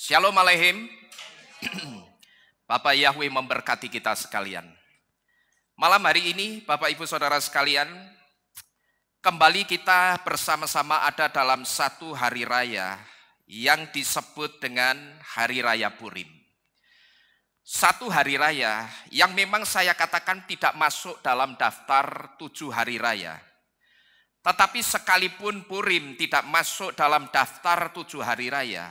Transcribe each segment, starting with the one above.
Shalom Aleihim. Bapak Yahweh memberkati kita sekalian. Malam hari ini Bapak Ibu Saudara sekalian, kembali kita bersama-sama ada dalam satu hari raya yang disebut dengan Hari Raya Purim. Satu hari raya yang memang saya katakan tidak masuk dalam daftar 7 hari raya. Tetapi sekalipun Purim tidak masuk dalam daftar 7 hari raya,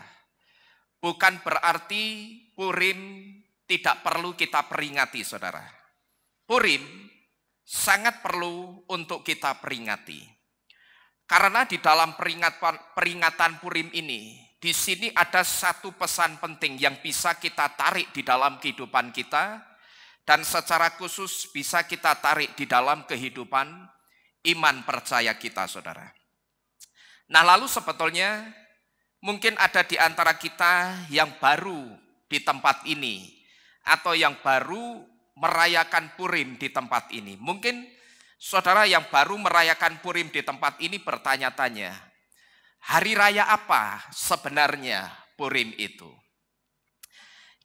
bukan berarti Purim tidak perlu kita peringati, saudara. Purim sangat perlu untuk kita peringati. Karena di dalam peringatan Purim ini, di sini ada satu pesan penting yang bisa kita tarik di dalam kehidupan kita, dan secara khusus bisa kita tarik di dalam kehidupan iman percaya kita, saudara. Nah, lalu sebetulnya mungkin ada di antara kita yang baru di tempat ini, atau yang baru merayakan Purim di tempat ini. Mungkin saudara yang baru merayakan Purim di tempat ini bertanya-tanya, hari raya apa sebenarnya Purim itu?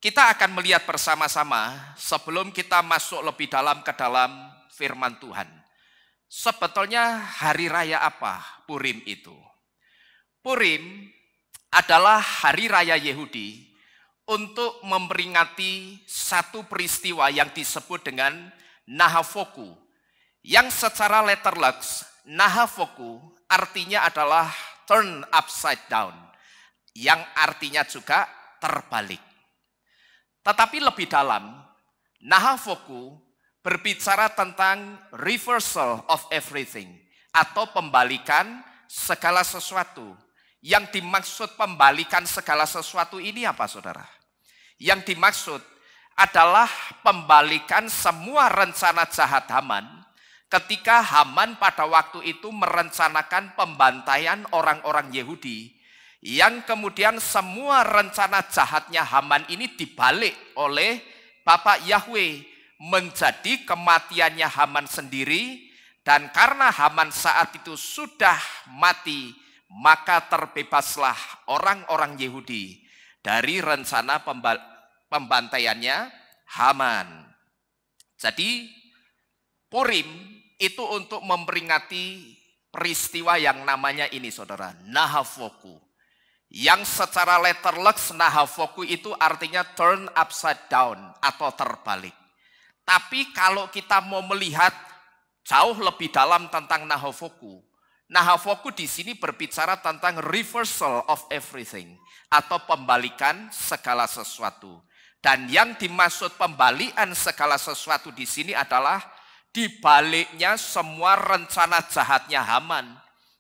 Kita akan melihat bersama-sama sebelum kita masuk lebih dalam ke dalam firman Tuhan. Sebetulnya hari raya apa Purim itu? Purim adalah hari raya Yahudi untuk memperingati satu peristiwa yang disebut dengan Nahafoku, yang secara letterlux Nahafoku artinya adalah turn upside down, yang artinya juga terbalik. Tetapi lebih dalam, Nahafoku berbicara tentang reversal of everything, atau pembalikan segala sesuatu. Yang dimaksud pembalikan segala sesuatu ini apa, saudara? Yang dimaksud adalah pembalikan semua rencana jahat Haman ketika Haman pada waktu itu merencanakan pembantaian orang-orang Yahudi, yang kemudian semua rencana jahatnya Haman ini dibalik oleh Bapak Yahweh menjadi kematiannya Haman sendiri, dan karena Haman saat itu sudah mati, maka terbebaslah orang-orang Yahudi dari rencana pembantaiannya Haman. Jadi Purim itu untuk memperingati peristiwa yang namanya ini, saudara, Nahafoku. Yang secara letterlux Nahafoku itu artinya turn upside down atau terbalik. Tapi kalau kita mau melihat jauh lebih dalam tentang Nahafoku, Nahafoku di sini berbicara tentang reversal of everything, atau pembalikan segala sesuatu. Dan yang dimaksud pembalikan segala sesuatu di sini adalah dibaliknya semua rencana jahatnya Haman,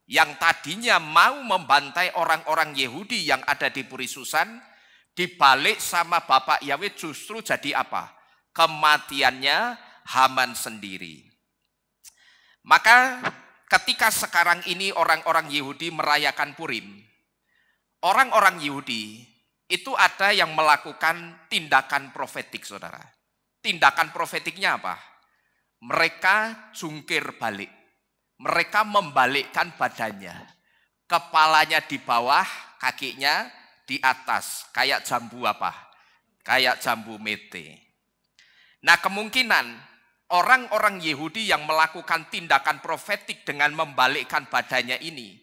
yang tadinya mau membantai orang-orang Yahudi yang ada di Puri Susan, dibalik sama Bapak Yahweh justru jadi apa? Kematiannya Haman sendiri. Maka ketika sekarang ini orang-orang Yahudi merayakan Purim, orang-orang Yahudi itu ada yang melakukan tindakan profetik, saudara. Tindakan profetiknya apa? Mereka jungkir balik. Mereka membalikkan badannya. Kepalanya di bawah, kakinya di atas. Kayak jambu apa? Kayak jambu mete. Nah, kemungkinan orang-orang Yahudi yang melakukan tindakan profetik dengan membalikkan badannya ini,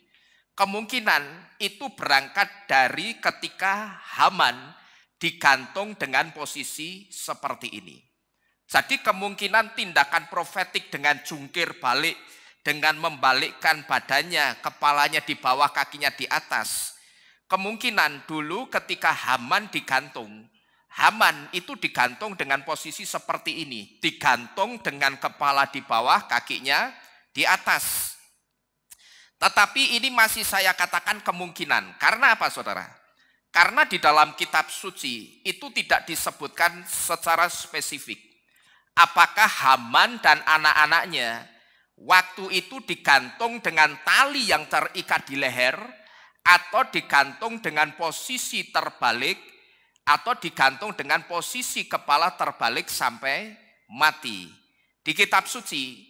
kemungkinan itu berangkat dari ketika Haman digantung dengan posisi seperti ini. Jadi kemungkinan tindakan profetik dengan jungkir balik, dengan membalikkan badannya, kepalanya di bawah, kakinya di atas, kemungkinan dulu ketika Haman digantung, Haman itu digantung dengan posisi seperti ini, digantung dengan kepala di bawah, kakinya di atas. Tetapi ini masih saya katakan kemungkinan. Karena apa, saudara? Karena di dalam kitab suci itu tidak disebutkan secara spesifik apakah Haman dan anak-anaknya waktu itu digantung dengan tali yang terikat di leher, atau digantung dengan posisi terbalik, atau digantung dengan posisi kepala terbalik sampai mati. Di kitab suci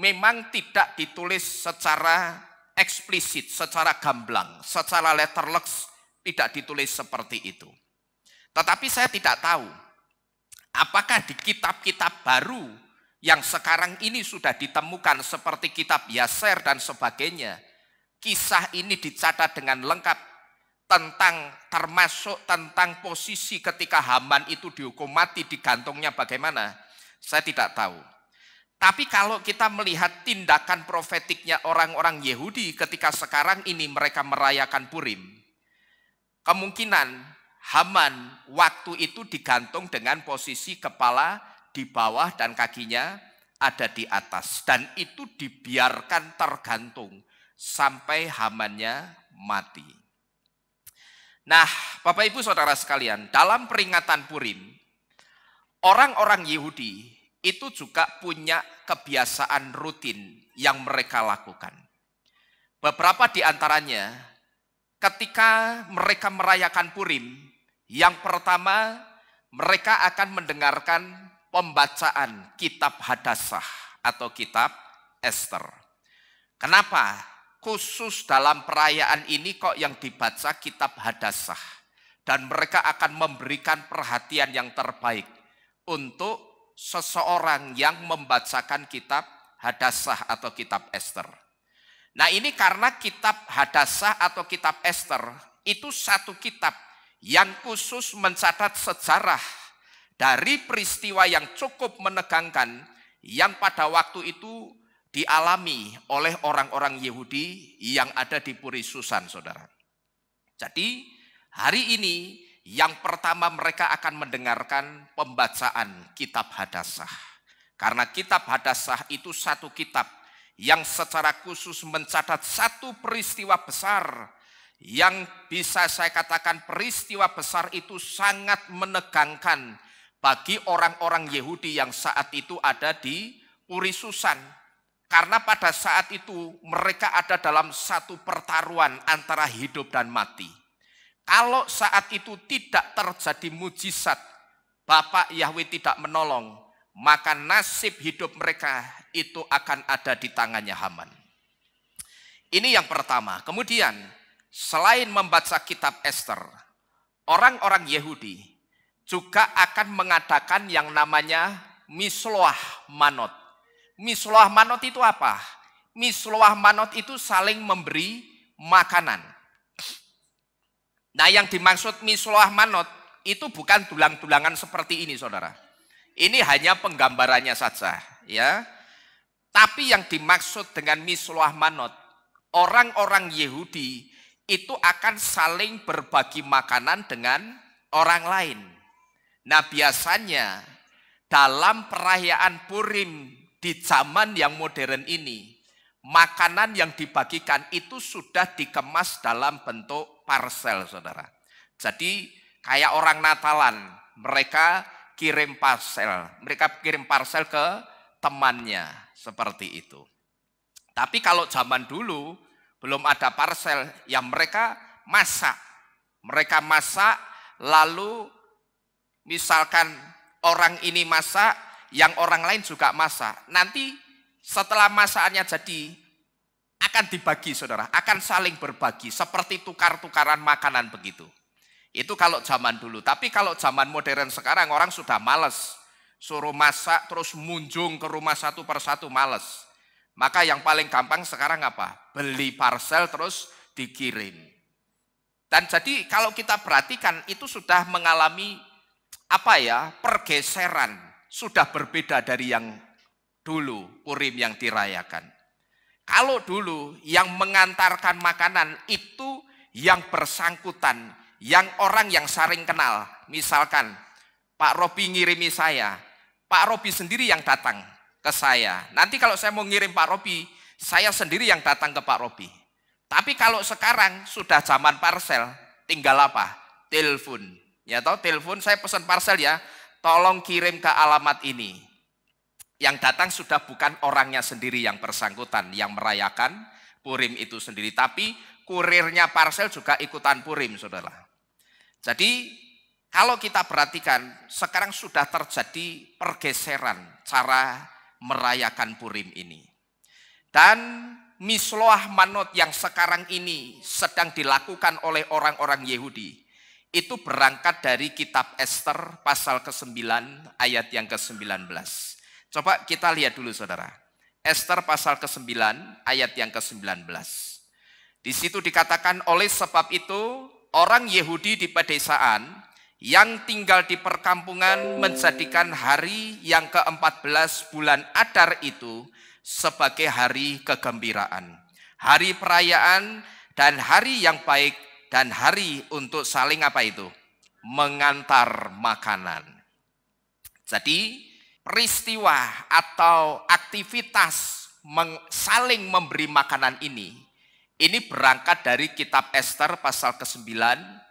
memang tidak ditulis secara eksplisit, secara gamblang, secara letterlux tidak ditulis seperti itu. Tetapi saya tidak tahu apakah di kitab-kitab baru yang sekarang ini sudah ditemukan seperti kitab Yaser dan sebagainya, kisah ini dicatat dengan lengkap termasuk tentang posisi ketika Haman itu dihukum mati, digantungnya bagaimana. Saya tidak tahu. Tapi kalau kita melihat tindakan profetiknya orang-orang Yahudi ketika sekarang ini mereka merayakan Purim, kemungkinan Haman waktu itu digantung dengan posisi kepala di bawah dan kakinya ada di atas. Dan itu dibiarkan tergantung sampai Hamannya mati. Nah, Bapak Ibu Saudara sekalian, dalam peringatan Purim, orang-orang Yahudi itu juga punya kebiasaan rutin yang mereka lakukan. Beberapa di antaranya, ketika mereka merayakan Purim, yang pertama mereka akan mendengarkan pembacaan kitab Hadassah atau kitab Ester. Kenapa? Khusus dalam perayaan ini kok yang dibaca kitab Hadassah. Dan mereka akan memberikan perhatian yang terbaik untuk seseorang yang membacakan kitab Hadassah atau kitab Ester. Nah, ini karena kitab Hadassah atau kitab Ester itu satu kitab yang khusus mencatat sejarah dari peristiwa yang cukup menegangkan yang pada waktu itu dialami oleh orang-orang Yahudi yang ada di Puri Susan, saudara. Jadi hari ini yang pertama mereka akan mendengarkan pembacaan kitab Hadassah. Karena kitab Hadassah itu satu kitab yang secara khusus mencatat satu peristiwa besar yang bisa saya katakan peristiwa besar itu sangat menegangkan bagi orang-orang Yahudi yang saat itu ada di Puri Susan. Karena pada saat itu mereka ada dalam satu pertaruhan antara hidup dan mati. Kalau saat itu tidak terjadi mujizat, Bapak Yahweh tidak menolong, maka nasib hidup mereka itu akan ada di tangannya Haman. Ini yang pertama. Kemudian selain membaca kitab Ester, orang-orang Yahudi juga akan mengadakan yang namanya Misloah Manot. Misloah Manot itu apa? Misloah Manot itu saling memberi makanan. Nah, yang dimaksud Misloah Manot itu bukan tulang-tulangan seperti ini, saudara. Ini hanya penggambarannya saja, ya. Tapi yang dimaksud dengan Misloah Manot, orang-orang Yahudi itu akan saling berbagi makanan dengan orang lain. Nah, biasanya dalam perayaan Purim di zaman yang modern ini, makanan yang dibagikan itu sudah dikemas dalam bentuk parsel, saudara. Jadi kayak orang Natalan, mereka kirim parsel ke temannya, seperti itu. Tapi kalau zaman dulu belum ada parsel, yang mereka masak. Mereka masak, lalu misalkan orang ini masak, yang orang lain juga masak. Nanti setelah masakannya jadi, akan dibagi, saudara. Akan saling berbagi, seperti tukar-tukaran makanan begitu. Itu kalau zaman dulu. Tapi kalau zaman modern sekarang, orang sudah malas. Suruh masak, terus munjung ke rumah satu persatu, malas. Maka yang paling gampang sekarang apa? Beli parsel terus dikirim. Dan jadi kalau kita perhatikan itu sudah mengalami pergeseran. Sudah berbeda dari yang dulu Purim yang dirayakan. Kalau dulu yang mengantarkan makanan itu yang bersangkutan, yang orang yang saling kenal. Misalkan Pak Robi ngirimi saya, Pak Robi sendiri yang datang ke saya. Nanti kalau saya mau ngirim Pak Robi, saya sendiri yang datang ke Pak Robi. Tapi kalau sekarang sudah zaman parsel, tinggal apa? Telepon. Ya toh, telepon, saya pesan parsel ya, tolong kirim ke alamat ini. Yang datang sudah bukan orangnya sendiri yang bersangkutan, yang merayakan Purim itu sendiri. Tapi kurirnya parsel juga ikutan Purim, saudara. Jadi kalau kita perhatikan, sekarang sudah terjadi pergeseran cara merayakan Purim ini. Dan Misloah Manot yang sekarang ini sedang dilakukan oleh orang-orang Yahudi, itu berangkat dari kitab Ester pasal ke-9 ayat yang ke-19. Coba kita lihat dulu saudara. Ester pasal ke-9 ayat yang ke-19. Di situ dikatakan, oleh sebab itu orang Yahudi di pedesaan yang tinggal di perkampungan menjadikan hari yang ke-14 bulan Adar itu sebagai hari kegembiraan, hari perayaan dan hari yang baik dan hari untuk saling apa itu? Mengantar makanan. Jadi peristiwa atau aktivitas saling memberi makanan ini berangkat dari kitab Ester pasal ke-9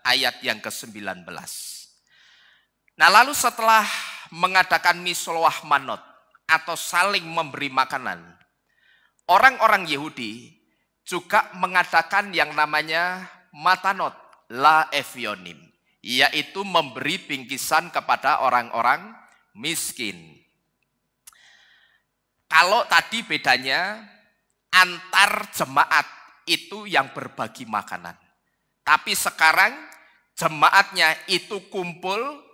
ayat yang ke-19. Nah lalu setelah mengadakan misloah manot atau saling memberi makanan, orang-orang Yahudi juga mengadakan yang namanya matanot la evionim, yaitu memberi bingkisan kepada orang-orang miskin. Kalau tadi bedanya antar jemaat itu yang berbagi makanan, tapi sekarang jemaatnya itu kumpul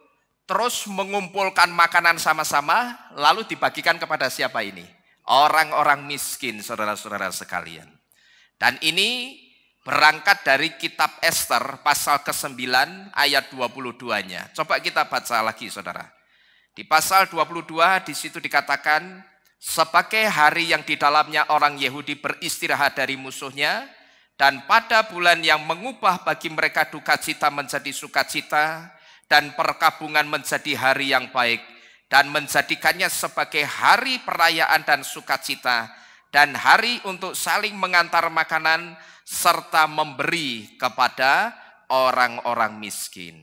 terus mengumpulkan makanan sama-sama, lalu dibagikan kepada siapa ini? Orang-orang miskin, saudara-saudara sekalian. Dan ini berangkat dari kitab Ester pasal ke-9 ayat 22-nya. Coba kita baca lagi saudara. Di pasal 22 di situ dikatakan, sebagai hari yang di dalamnya orang Yahudi beristirahat dari musuhnya, dan pada bulan yang mengubah bagi mereka duka cita menjadi sukacita, dan perkabungan menjadi hari yang baik, dan menjadikannya sebagai hari perayaan dan sukacita, dan hari untuk saling mengantar makanan, serta memberi kepada orang-orang miskin.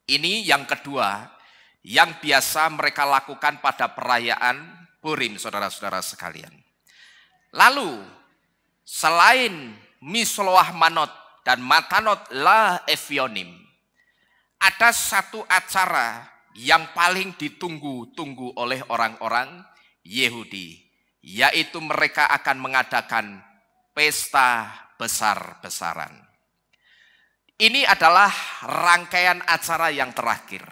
Ini yang kedua, yang biasa mereka lakukan pada perayaan Purim, saudara-saudara sekalian. Lalu, selain misloah manot dan matanot la evionim, ada satu acara yang paling ditunggu-tunggu oleh orang-orang Yahudi, yaitu mereka akan mengadakan pesta besar-besaran. Ini adalah rangkaian acara yang terakhir.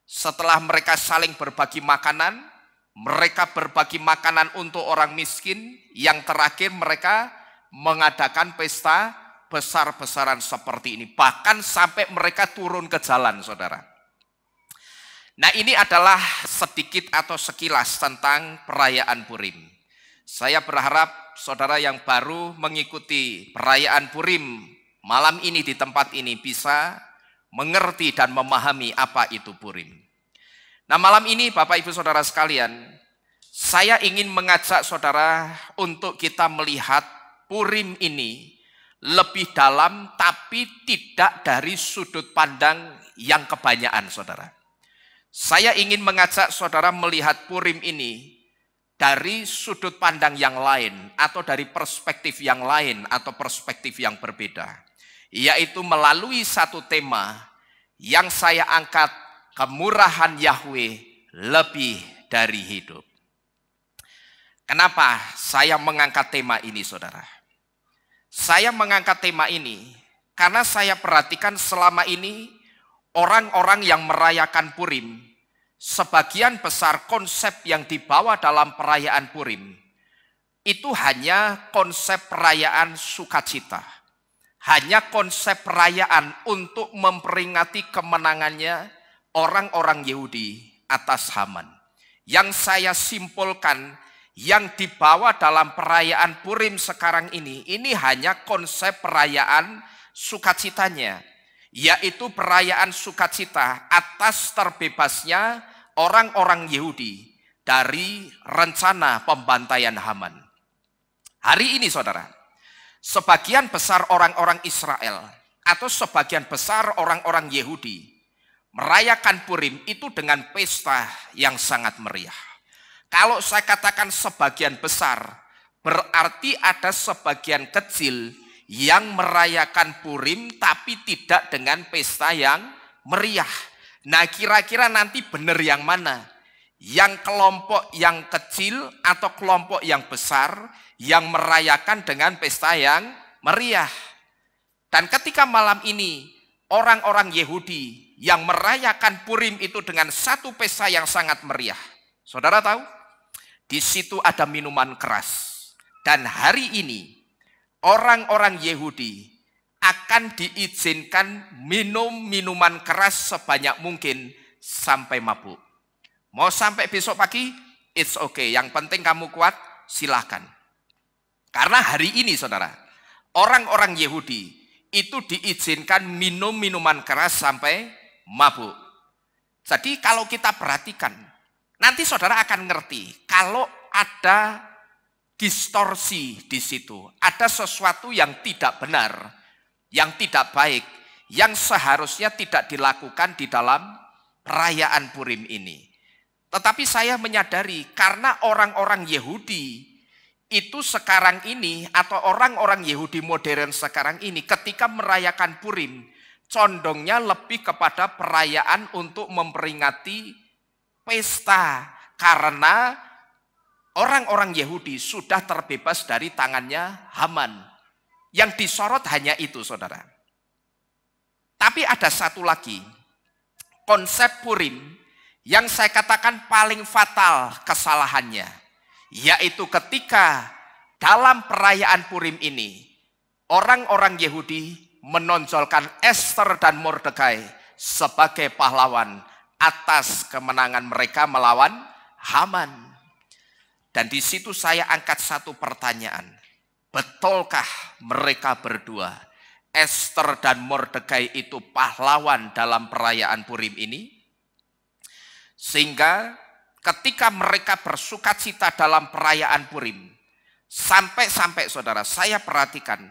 Setelah mereka saling berbagi makanan, mereka berbagi makanan untuk orang miskin, yang terakhir mereka mengadakan pesta besar-besaran seperti ini. Bahkan sampai mereka turun ke jalan, saudara. Nah ini adalah sedikit atau sekilas tentang perayaan Purim. Saya berharap saudara yang baru mengikuti perayaan Purim malam ini di tempat ini bisa mengerti dan memahami apa itu Purim. Nah malam ini Bapak Ibu Saudara sekalian, saya ingin mengajak saudara untuk kita melihat Purim ini lebih dalam, tapi tidak dari sudut pandang yang kebanyakan saudara. Saya ingin mengajak saudara melihat Purim ini dari sudut pandang yang lain, atau dari perspektif yang lain, atau perspektif yang berbeda. Yaitu melalui satu tema yang saya angkat, kemurahan Yahweh lebih dari hidup. Kenapa saya mengangkat tema ini saudara? Saya mengangkat tema ini karena saya perhatikan selama ini orang-orang yang merayakan Purim, sebagian besar konsep yang dibawa dalam perayaan Purim itu hanya konsep perayaan sukacita. Hanya konsep perayaan untuk memperingati kemenangannya orang-orang Yahudi atas Haman. Yang saya simpulkan, yang dibawa dalam perayaan Purim sekarang ini hanya konsep perayaan sukacitanya, yaitu perayaan sukacita atas terbebasnya orang-orang Yahudi dari rencana pembantaian Haman. Hari ini saudara, sebagian besar orang-orang Israel atau sebagian besar orang-orang Yahudi merayakan Purim itu dengan pesta yang sangat meriah. Kalau saya katakan sebagian besar, berarti ada sebagian kecil yang merayakan Purim tapi tidak dengan pesta yang meriah. Nah kira-kira nanti benar yang mana? Yang kelompok yang kecil atau kelompok yang besar yang merayakan dengan pesta yang meriah. Dan ketika malam ini orang-orang Yahudi yang merayakan Purim itu dengan satu pesta yang sangat meriah. Saudara tahu? Di situ ada minuman keras. Dan hari ini orang-orang Yahudi akan diizinkan minum minuman keras sebanyak mungkin sampai mabuk. Mau sampai besok pagi, it's okay. Yang penting kamu kuat, silakan. Karena hari ini saudara, orang-orang Yahudi itu diizinkan minum minuman keras sampai mabuk. Jadi kalau kita perhatikan, nanti saudara akan ngerti kalau ada distorsi di situ, ada sesuatu yang tidak benar, yang tidak baik, yang seharusnya tidak dilakukan di dalam perayaan Purim ini. Tetapi saya menyadari karena orang-orang Yahudi itu sekarang ini atau orang-orang Yahudi modern sekarang ini ketika merayakan Purim condongnya lebih kepada perayaan untuk memperingati pesta karena orang-orang Yahudi sudah terbebas dari tangannya Haman. Yang disorot hanya itu, saudara. Tapi ada satu lagi, konsep Purim yang saya katakan paling fatal kesalahannya, yaitu ketika dalam perayaan Purim ini, orang-orang Yahudi menonjolkan Esther dan Mordekai sebagai pahlawan atas kemenangan mereka melawan Haman. Dan di situ saya angkat satu pertanyaan. Betulkah mereka berdua, Esther dan Mordekai itu pahlawan dalam perayaan Purim ini? Sehingga ketika mereka bersukacita dalam perayaan Purim, sampai-sampai saudara saya perhatikan,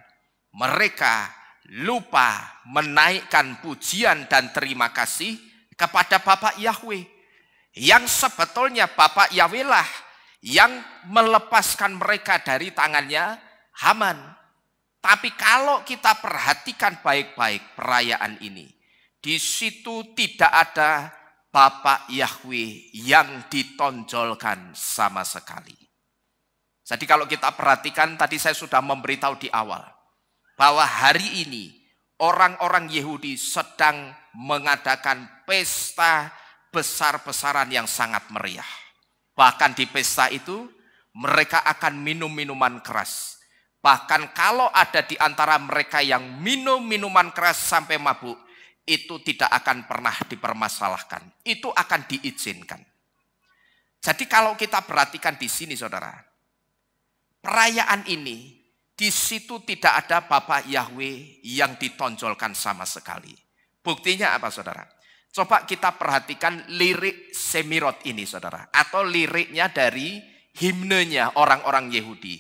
mereka lupa menaikkan pujian dan terima kasih kepada Bapak Yahweh. Yang sebetulnya Bapak Yahweh lah yang melepaskan mereka dari tangannya Haman. Tapi kalau kita perhatikan baik-baik perayaan ini, di situ tidak ada Bapak Yahweh yang ditonjolkan sama sekali. Jadi kalau kita perhatikan, tadi saya sudah memberitahu di awal, bahwa hari ini orang-orang Yahudi sedang mengadakan pesta besar-besaran yang sangat meriah. Bahkan di pesta itu mereka akan minum minuman keras. Bahkan kalau ada di antara mereka yang minum minuman keras sampai mabuk, itu tidak akan pernah dipermasalahkan. Itu akan diizinkan. Jadi kalau kita perhatikan di sini saudara, perayaan ini di situ tidak ada Bapak Yahweh yang ditonjolkan sama sekali. Buktinya apa saudara? Coba kita perhatikan lirik Semirot ini saudara. Atau liriknya dari himnenya orang-orang Yahudi.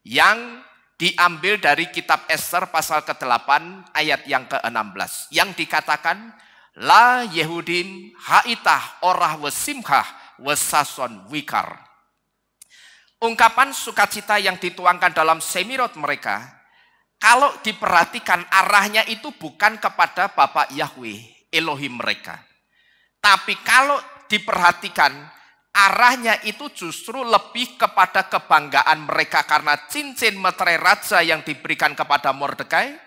Yang diambil dari kitab Esther pasal ke-8 ayat yang ke-16. Yang dikatakan, La Yehudim ha'itah orah wesimkah wesason wikar. Ungkapan sukacita yang dituangkan dalam Semirot mereka, kalau diperhatikan arahnya itu bukan kepada Bapak Yahweh, Elohim mereka. Tapi kalau diperhatikan arahnya itu justru lebih kepada kebanggaan mereka karena cincin meterai raja yang diberikan kepada Mordekai,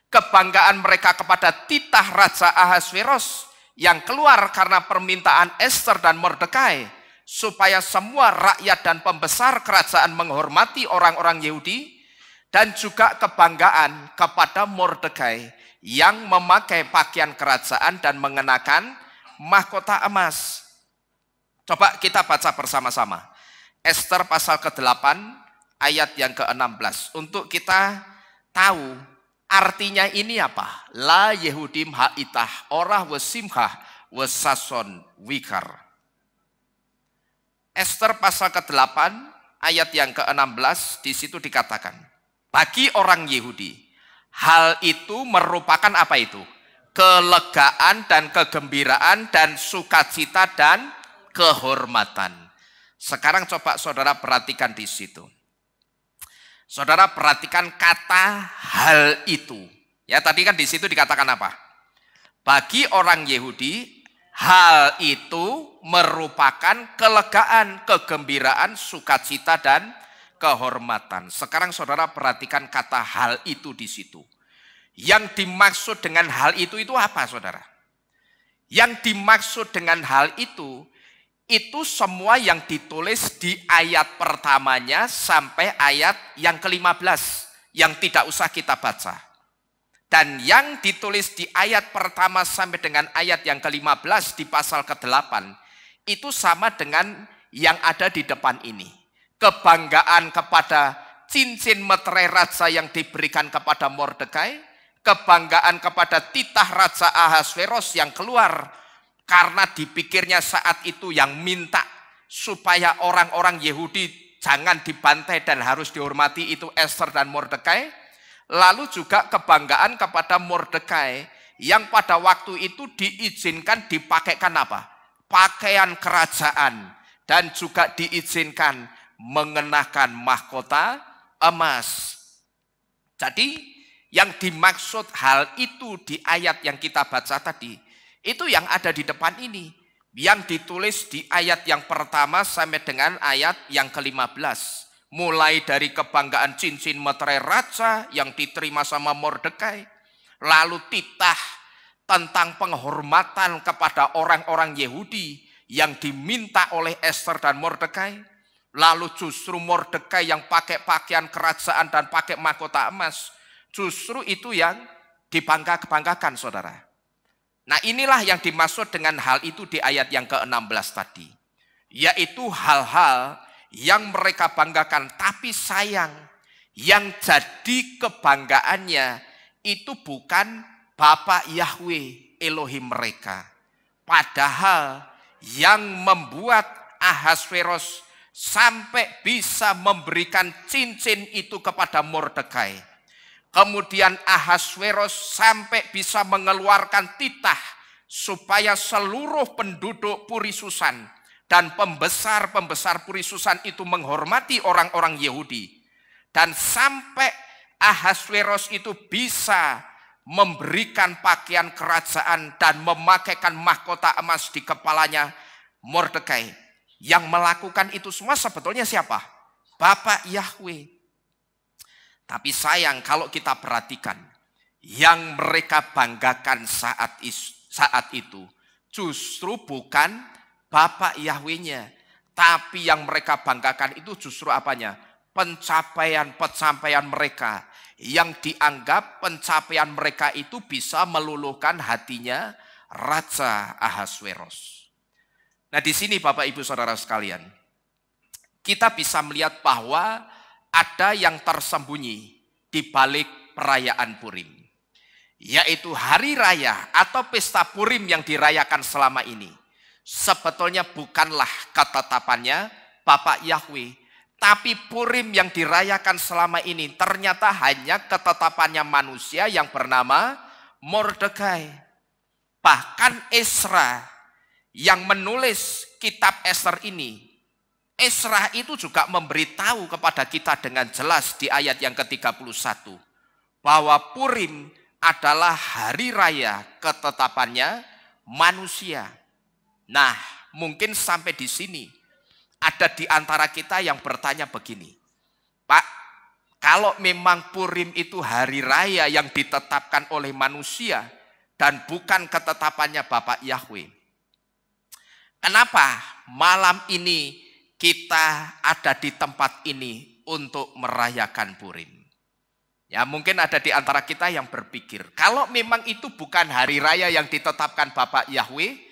kebanggaan mereka kepada titah Raja Ahasveros yang keluar karena permintaan Esther dan Mordekai supaya semua rakyat dan pembesar kerajaan menghormati orang-orang Yahudi, dan juga kebanggaan kepada Mordekai yang memakai pakaian kerajaan dan mengenakan mahkota emas. Coba kita baca bersama-sama. Esther pasal ke-8 ayat yang ke-16. Untuk kita tahu artinya ini apa. La Yehudim ha'itah orah wesimkah wesason wikar. Esther pasal ke-8 ayat yang ke-16 di situ dikatakan, bagi orang Yahudi hal itu merupakan apa itu? Kelegaan dan kegembiraan dan sukacita dan kehormatan. Sekarang coba saudara perhatikan di situ. Saudara perhatikan kata hal itu. Ya tadi kan di situ dikatakan apa? Bagi orang Yahudi hal itu merupakan kelegaan, kegembiraan, sukacita dan kehormatan. Sekarang saudara perhatikan kata hal itu di situ. Yang dimaksud dengan hal itu apa, saudara? Yang dimaksud dengan hal itu semua yang ditulis di ayat pertamanya sampai ayat yang ke-15, yang tidak usah kita baca. Dan yang ditulis di ayat pertama sampai dengan ayat yang ke-15 di pasal ke-8, itu sama dengan yang ada di depan ini. Kebanggaan kepada cincin meterai raja yang diberikan kepada Mordekai, kebanggaan kepada titah Raja Ahasveros yang keluar karena dipikirnya saat itu yang minta supaya orang-orang Yahudi jangan dibantai dan harus dihormati itu Ester dan Mordekai. Lalu juga kebanggaan kepada Mordekai yang pada waktu itu diizinkan dipakaikan apa? Pakaian kerajaan, dan juga diizinkan mengenakan mahkota emas. Jadi yang dimaksud hal itu di ayat yang kita baca tadi, itu yang ada di depan ini. Yang ditulis di ayat yang pertama sampai dengan ayat yang ke-15. Mulai dari kebanggaan cincin meterai raja yang diterima sama Mordekai. Lalu titah tentang penghormatan kepada orang-orang Yahudi yang diminta oleh Ester dan Mordekai. Lalu justru Mordekai yang pakai pakaian kerajaan dan pakai mahkota emas. Justru itu yang dibanggakan, saudara. Nah, inilah yang dimaksud dengan hal itu di ayat yang ke-16 tadi. Yaitu hal-hal yang mereka banggakan, tapi sayang, yang jadi kebanggaannya itu bukan Bapa Yahweh Elohim mereka. Padahal yang membuat Ahasveros sampai bisa memberikan cincin itu kepada Mordekai, kemudian Ahasveros sampai bisa mengeluarkan titah supaya seluruh penduduk Puri Susan dan pembesar-pembesar Puri Susan itu menghormati orang-orang Yahudi. Dan sampai Ahasveros itu bisa memberikan pakaian kerajaan dan memakaikan mahkota emas di kepalanya Mordekai. Yang melakukan itu semua sebetulnya siapa? Bapa Yahweh. Tapi sayang kalau kita perhatikan, yang mereka banggakan saat itu justru bukan Bapa Yahwehnya, tapi yang mereka banggakan itu justru apanya? Pencapaian mereka, yang dianggap pencapaian mereka itu bisa meluluhkan hatinya Raja Ahasveros. Nah, di sini Bapak Ibu Saudara sekalian, kita bisa melihat bahwa ada yang tersembunyi di balik perayaan Purim, yaitu hari raya atau pesta Purim yang dirayakan selama ini. Sebetulnya bukanlah ketetapannya Bapa Yahweh, tapi Purim yang dirayakan selama ini ternyata hanya ketetapannya manusia yang bernama Mordekai. Bahkan Esra yang menulis kitab Ester ini, Esra itu juga memberitahu kepada kita dengan jelas di ayat yang ke-31 bahwa Purim adalah hari raya ketetapannya manusia. Nah, mungkin sampai di sini ada di antara kita yang bertanya begini, Pak, kalau memang Purim itu hari raya yang ditetapkan oleh manusia dan bukan ketetapannya Bapa Yahweh, kenapa malam ini kita ada di tempat ini untuk merayakan Purim? Ya, mungkin ada di antara kita yang berpikir, kalau memang itu bukan hari raya yang ditetapkan Bapa Yahweh,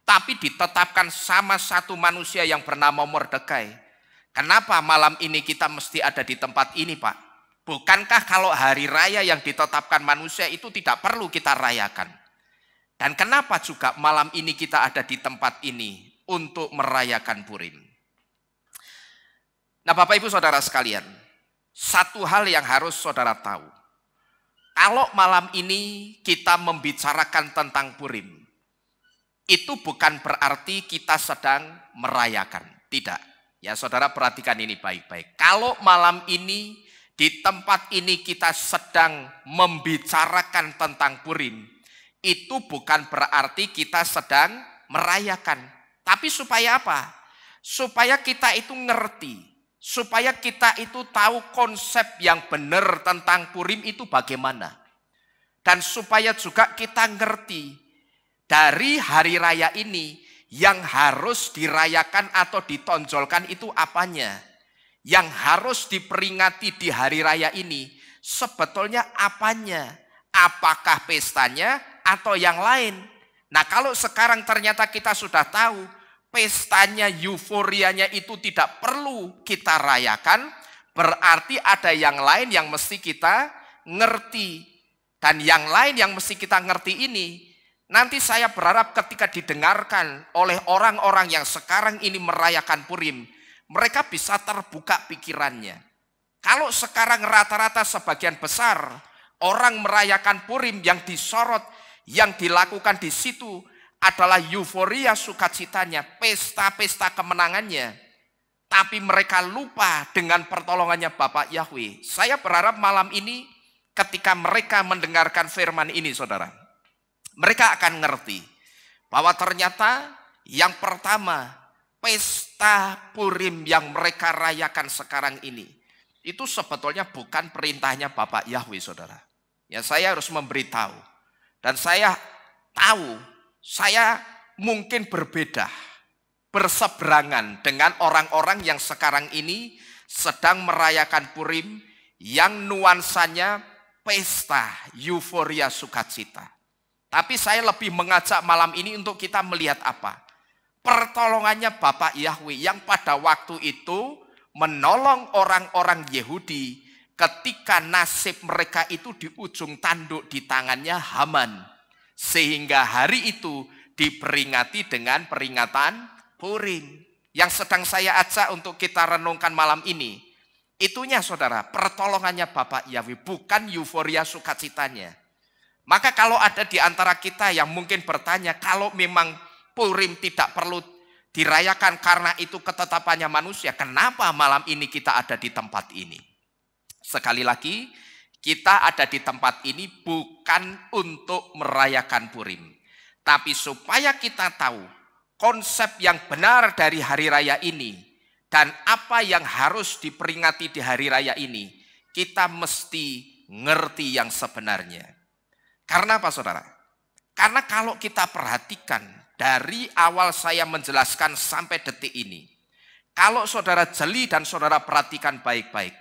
tapi ditetapkan sama satu manusia yang bernama Mordekai, kenapa malam ini kita mesti ada di tempat ini, Pak? Bukankah kalau hari raya yang ditetapkan manusia itu tidak perlu kita rayakan? Dan kenapa juga malam ini kita ada di tempat ini untuk merayakan Purim? Nah, Bapak Ibu Saudara sekalian, satu hal yang harus saudara tahu. Kalau malam ini kita membicarakan tentang Purim, itu bukan berarti kita sedang merayakan. Tidak. Ya, saudara perhatikan ini baik-baik. Kalau malam ini di tempat ini kita sedang membicarakan tentang Purim, itu bukan berarti kita sedang merayakan. Tapi supaya apa? Supaya kita itu ngerti. Supaya kita itu tahu konsep yang benar tentang Purim itu bagaimana. Dan supaya juga kita ngerti dari hari raya ini yang harus dirayakan atau ditonjolkan itu apanya. Yang harus diperingati di hari raya ini sebetulnya apanya. Apakah pestanya atau yang lain. Nah kalau sekarang ternyata kita sudah tahu pestanya, euforianya itu tidak perlu kita rayakan, berarti ada yang lain yang mesti kita ngerti. Dan yang lain yang mesti kita ngerti ini, nanti saya berharap ketika didengarkan oleh orang-orang yang sekarang ini merayakan Purim, mereka bisa terbuka pikirannya. Kalau sekarang rata-rata sebagian besar orang merayakan Purim yang disorot, yang dilakukan di situ adalah euforia sukacitanya, pesta-pesta kemenangannya. Tapi mereka lupa dengan pertolongannya Bapak Yahweh. Saya berharap malam ini ketika mereka mendengarkan firman ini saudara, mereka akan ngerti bahwa ternyata yang pertama pesta Purim yang mereka rayakan sekarang ini itu sebetulnya bukan perintahnya Bapak Yahweh saudara. Ya saya harus memberitahu dan saya tahu saya mungkin berbeda, berseberangan dengan orang-orang yang sekarang ini sedang merayakan Purim yang nuansanya pesta, euforia, sukacita. Tapi saya lebih mengajak malam ini untuk kita melihat apa? Pertolongannya Bapak Yahweh yang pada waktu itu menolong orang-orang Yahudi ketika nasib mereka itu di ujung tanduk di tangannya Haman. Sehingga hari itu diperingati dengan peringatan Purim. Yang sedang saya ajak untuk kita renungkan malam ini. Itunya saudara, pertolongannya Bapak Yahweh, bukan euforia sukacitanya. Maka kalau ada di antara kita yang mungkin bertanya, kalau memang Purim tidak perlu dirayakan karena itu ketetapannya manusia, kenapa malam ini kita ada di tempat ini? Sekali lagi, kita ada di tempat ini bukan untuk merayakan Purim. Tapi supaya kita tahu konsep yang benar dari hari raya ini, dan apa yang harus diperingati di hari raya ini, kita mesti ngerti yang sebenarnya. Karena apa saudara? Karena kalau kita perhatikan dari awal saya menjelaskan sampai detik ini, kalau saudara jeli dan saudara perhatikan baik-baik,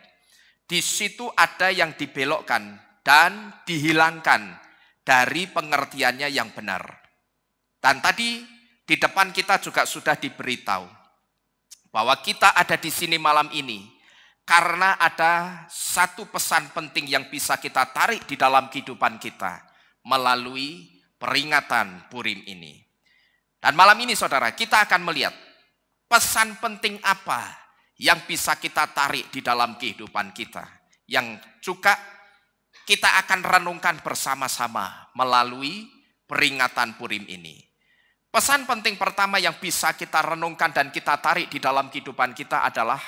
di situ ada yang dibelokkan dan dihilangkan dari pengertiannya yang benar. Dan tadi di depan kita juga sudah diberitahu bahwa kita ada di sini malam ini karena ada satu pesan penting yang bisa kita tarik di dalam kehidupan kita melalui peringatan Purim ini. Dan malam ini saudara, kita akan melihat pesan penting apa yang bisa kita tarik di dalam kehidupan kita, yang juga kita akan renungkan bersama-sama melalui peringatan Purim ini. Pesan penting pertama yang bisa kita renungkan dan kita tarik di dalam kehidupan kita adalah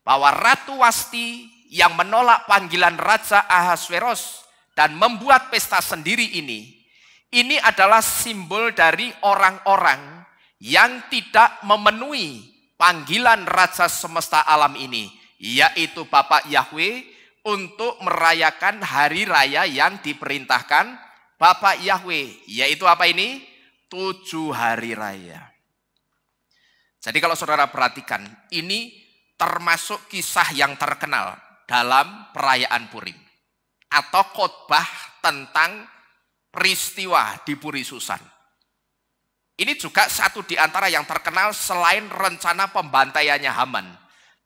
bahwa Ratu Wasti yang menolak panggilan Raja Ahasveros dan membuat pesta sendiri ini adalah simbol dari orang-orang yang tidak memenuhi panggilan Raja semesta alam ini, yaitu Bapak Yahweh untuk merayakan hari raya yang diperintahkan Bapak Yahweh, yaitu apa ini? 7 hari raya. Jadi kalau saudara perhatikan, ini termasuk kisah yang terkenal dalam perayaan Purim. Atau khotbah tentang peristiwa di Puri Susan. Ini juga satu di antara yang terkenal selain rencana pembantaiannya Haman.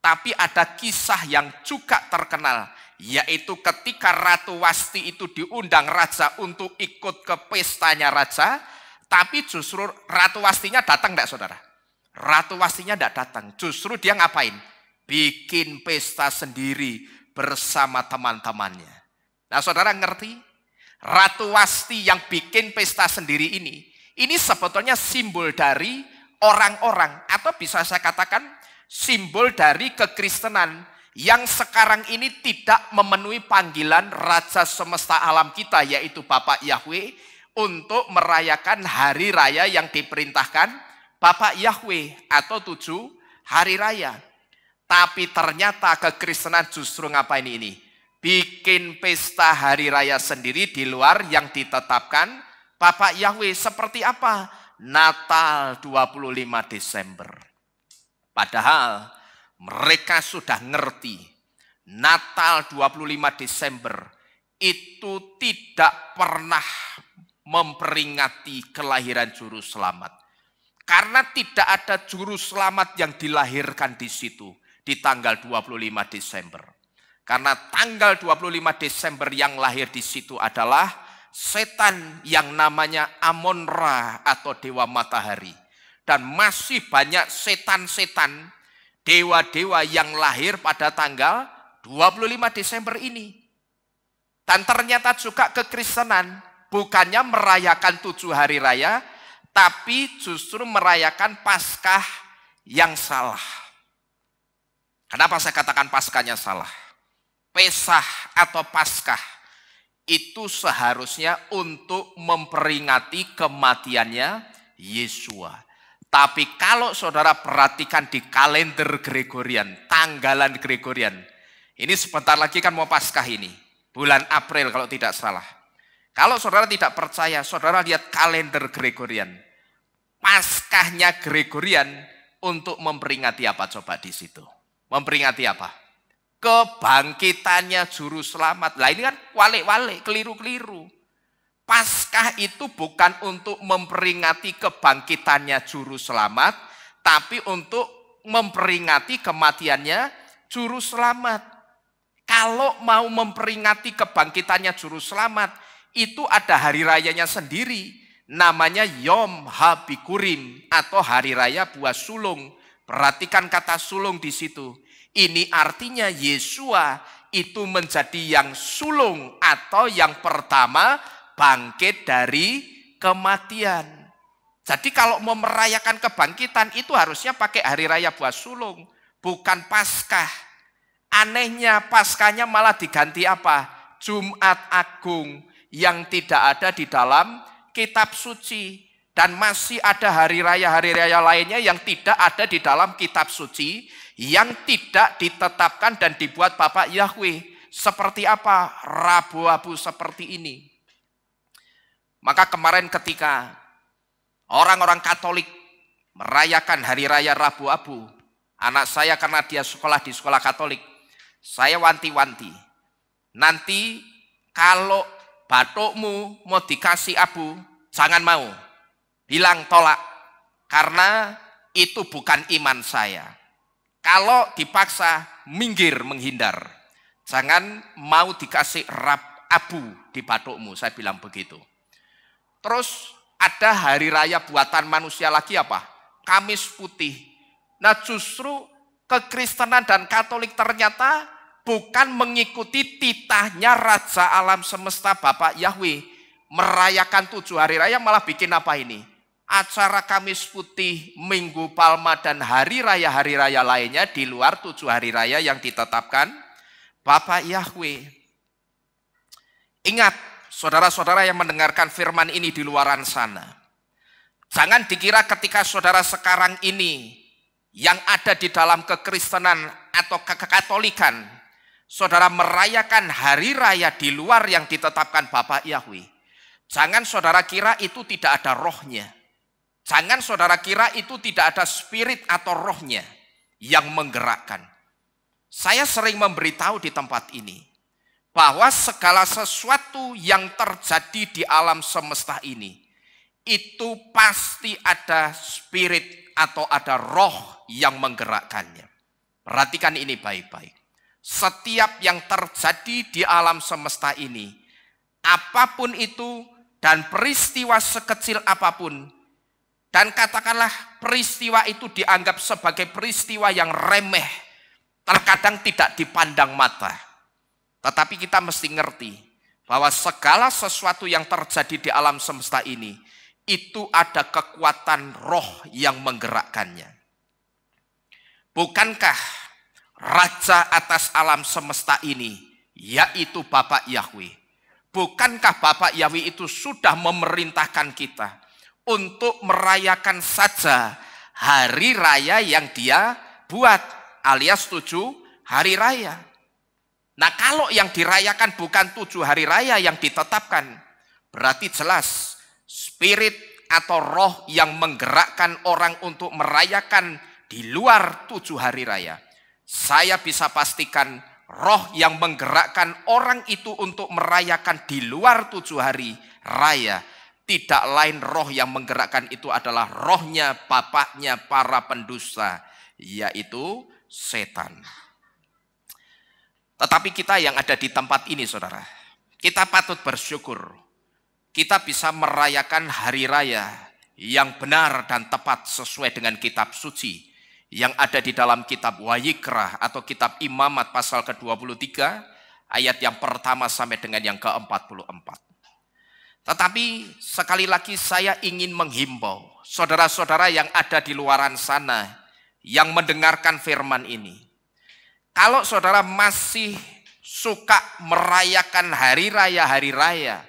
Tapi ada kisah yang juga terkenal, yaitu ketika Ratu Wasti itu diundang raja untuk ikut ke pestanya raja, tapi justru Ratu Wastinya datang enggak saudara? Ratu Wastinya enggak datang. Justru dia ngapain? Bikin pesta sendiri bersama teman-temannya. Nah saudara ngerti? Ratu Wasti yang bikin pesta sendiri ini sebetulnya simbol dari orang-orang, atau bisa saya katakan simbol dari kekristenan yang sekarang ini tidak memenuhi panggilan Raja semesta alam kita, yaitu Bapak Yahweh, untuk merayakan hari raya yang diperintahkan Bapak Yahweh atau 7 hari raya. Tapi ternyata kekristenan justru ngapain ini? bikin pesta hari raya sendiri di luar yang ditetapkan Bapak Yahweh. Seperti apa? Natal 25 Desember. Padahal mereka sudah ngerti Natal 25 Desember itu tidak pernah memperingati kelahiran juru selamat. Karena tidak ada juru selamat yang dilahirkan di situ di tanggal 25 Desember. Karena tanggal 25 Desember yang lahir di situ adalah setan yang namanya Amon-Ra atau dewa matahari. Dan masih banyak setan-setan, dewa-dewa yang lahir pada tanggal 25 Desember ini. Dan ternyata juga kekristenan bukannya merayakan 7 hari raya, tapi justru merayakan Paskah yang salah. Kenapa saya katakan Paskahnya salah? Pesah atau Paskah itu seharusnya untuk memperingati kematiannya Yesua. Tapi kalau saudara perhatikan di kalender Gregorian, tanggalan Gregorian, ini sebentar lagi kan mau Paskah ini, bulan April kalau tidak salah. Kalau saudara tidak percaya, saudara lihat kalender Gregorian. Paskahnya Gregorian untuk memperingati apa coba di situ? Memperingati apa? Kebangkitannya juru selamat. Lah ini kan walik-walik, keliru-keliru. Paskah itu bukan untuk memperingati kebangkitannya juru selamat, tapi untuk memperingati kematiannya juru selamat. Kalau mau memperingati kebangkitannya juru selamat, itu ada hari rayanya sendiri. Namanya Yom HaBikurim atau hari raya buah sulung. Perhatikan kata sulung di situ. Ini artinya Yesua itu menjadi yang sulung atau yang pertama bangkit dari kematian. Jadi kalau mau merayakan kebangkitan itu harusnya pakai hari raya buah sulung, bukan Paskah. Anehnya Paskahnya malah diganti apa? Jumat Agung yang tidak ada di dalam kitab suci. Dan masih ada hari raya lainnya yang tidak ada di dalam kitab suci, yang tidak ditetapkan dan dibuat Bapak Yahweh. Seperti apa? Rabu-abu seperti ini. Maka kemarin ketika orang-orang Katolik merayakan hari raya Rabu-abu, anak saya karena dia sekolah di sekolah Katolik, saya wanti-wanti. Nanti kalau batukmu mau dikasih abu, jangan mau. Bilang tolak, karena itu bukan iman saya. Kalau dipaksa, minggir menghindar. Jangan mau dikasih abu di batukmu, saya bilang begitu. Terus ada hari raya buatan manusia lagi apa? Kamis putih. Nah justru kekristenan dan Katolik ternyata bukan mengikuti titahnya Raja Alam Semesta Bapak Yahweh. Merayakan 7 hari raya malah bikin apa ini? Acara Kamis Putih, Minggu Palma, dan hari raya lainnya di luar 7 hari raya yang ditetapkan Bapak Yahweh. Ingat, saudara-saudara yang mendengarkan firman ini di luaran sana. Jangan dikira ketika saudara sekarang ini yang ada di dalam kekristenan atau kekatolikan, saudara merayakan hari raya di luar yang ditetapkan Bapak Yahweh. Jangan saudara kira itu tidak ada rohnya. Jangan saudara kira itu tidak ada spirit atau rohnya yang menggerakkan. Saya sering memberitahu di tempat ini bahwa segala sesuatu yang terjadi di alam semesta ini itu pasti ada spirit atau ada roh yang menggerakkannya. Perhatikan ini baik-baik. Setiap yang terjadi di alam semesta ini, apapun itu dan peristiwa sekecil apapun, dan katakanlah peristiwa itu dianggap sebagai peristiwa yang remeh, terkadang tidak dipandang mata. Tetapi kita mesti ngerti bahwa segala sesuatu yang terjadi di alam semesta ini, itu ada kekuatan roh yang menggerakkannya. Bukankah Raja atas alam semesta ini, yaitu Bapak Yahweh, bukankah Bapak Yahweh itu sudah memerintahkan kita untuk merayakan saja hari raya yang dia buat, alias 7 hari raya. Nah, kalau yang dirayakan bukan 7 hari raya yang ditetapkan, berarti jelas spirit atau roh yang menggerakkan orang untuk merayakan di luar 7 hari raya. Saya bisa pastikan roh yang menggerakkan orang itu untuk merayakan di luar 7 hari raya, tidak lain roh yang menggerakkan itu adalah rohnya bapaknya para pendusta, yaitu setan. Tetapi kita yang ada di tempat ini, saudara, kita patut bersyukur. Kita bisa merayakan hari raya yang benar dan tepat sesuai dengan kitab suci yang ada di dalam kitab Wayikra atau kitab Imamat pasal ke-23 ayat yang pertama sampai dengan yang ke-44. Tetapi sekali lagi saya ingin menghimbau saudara-saudara yang ada di luaran sana yang mendengarkan firman ini. Kalau saudara masih suka merayakan hari raya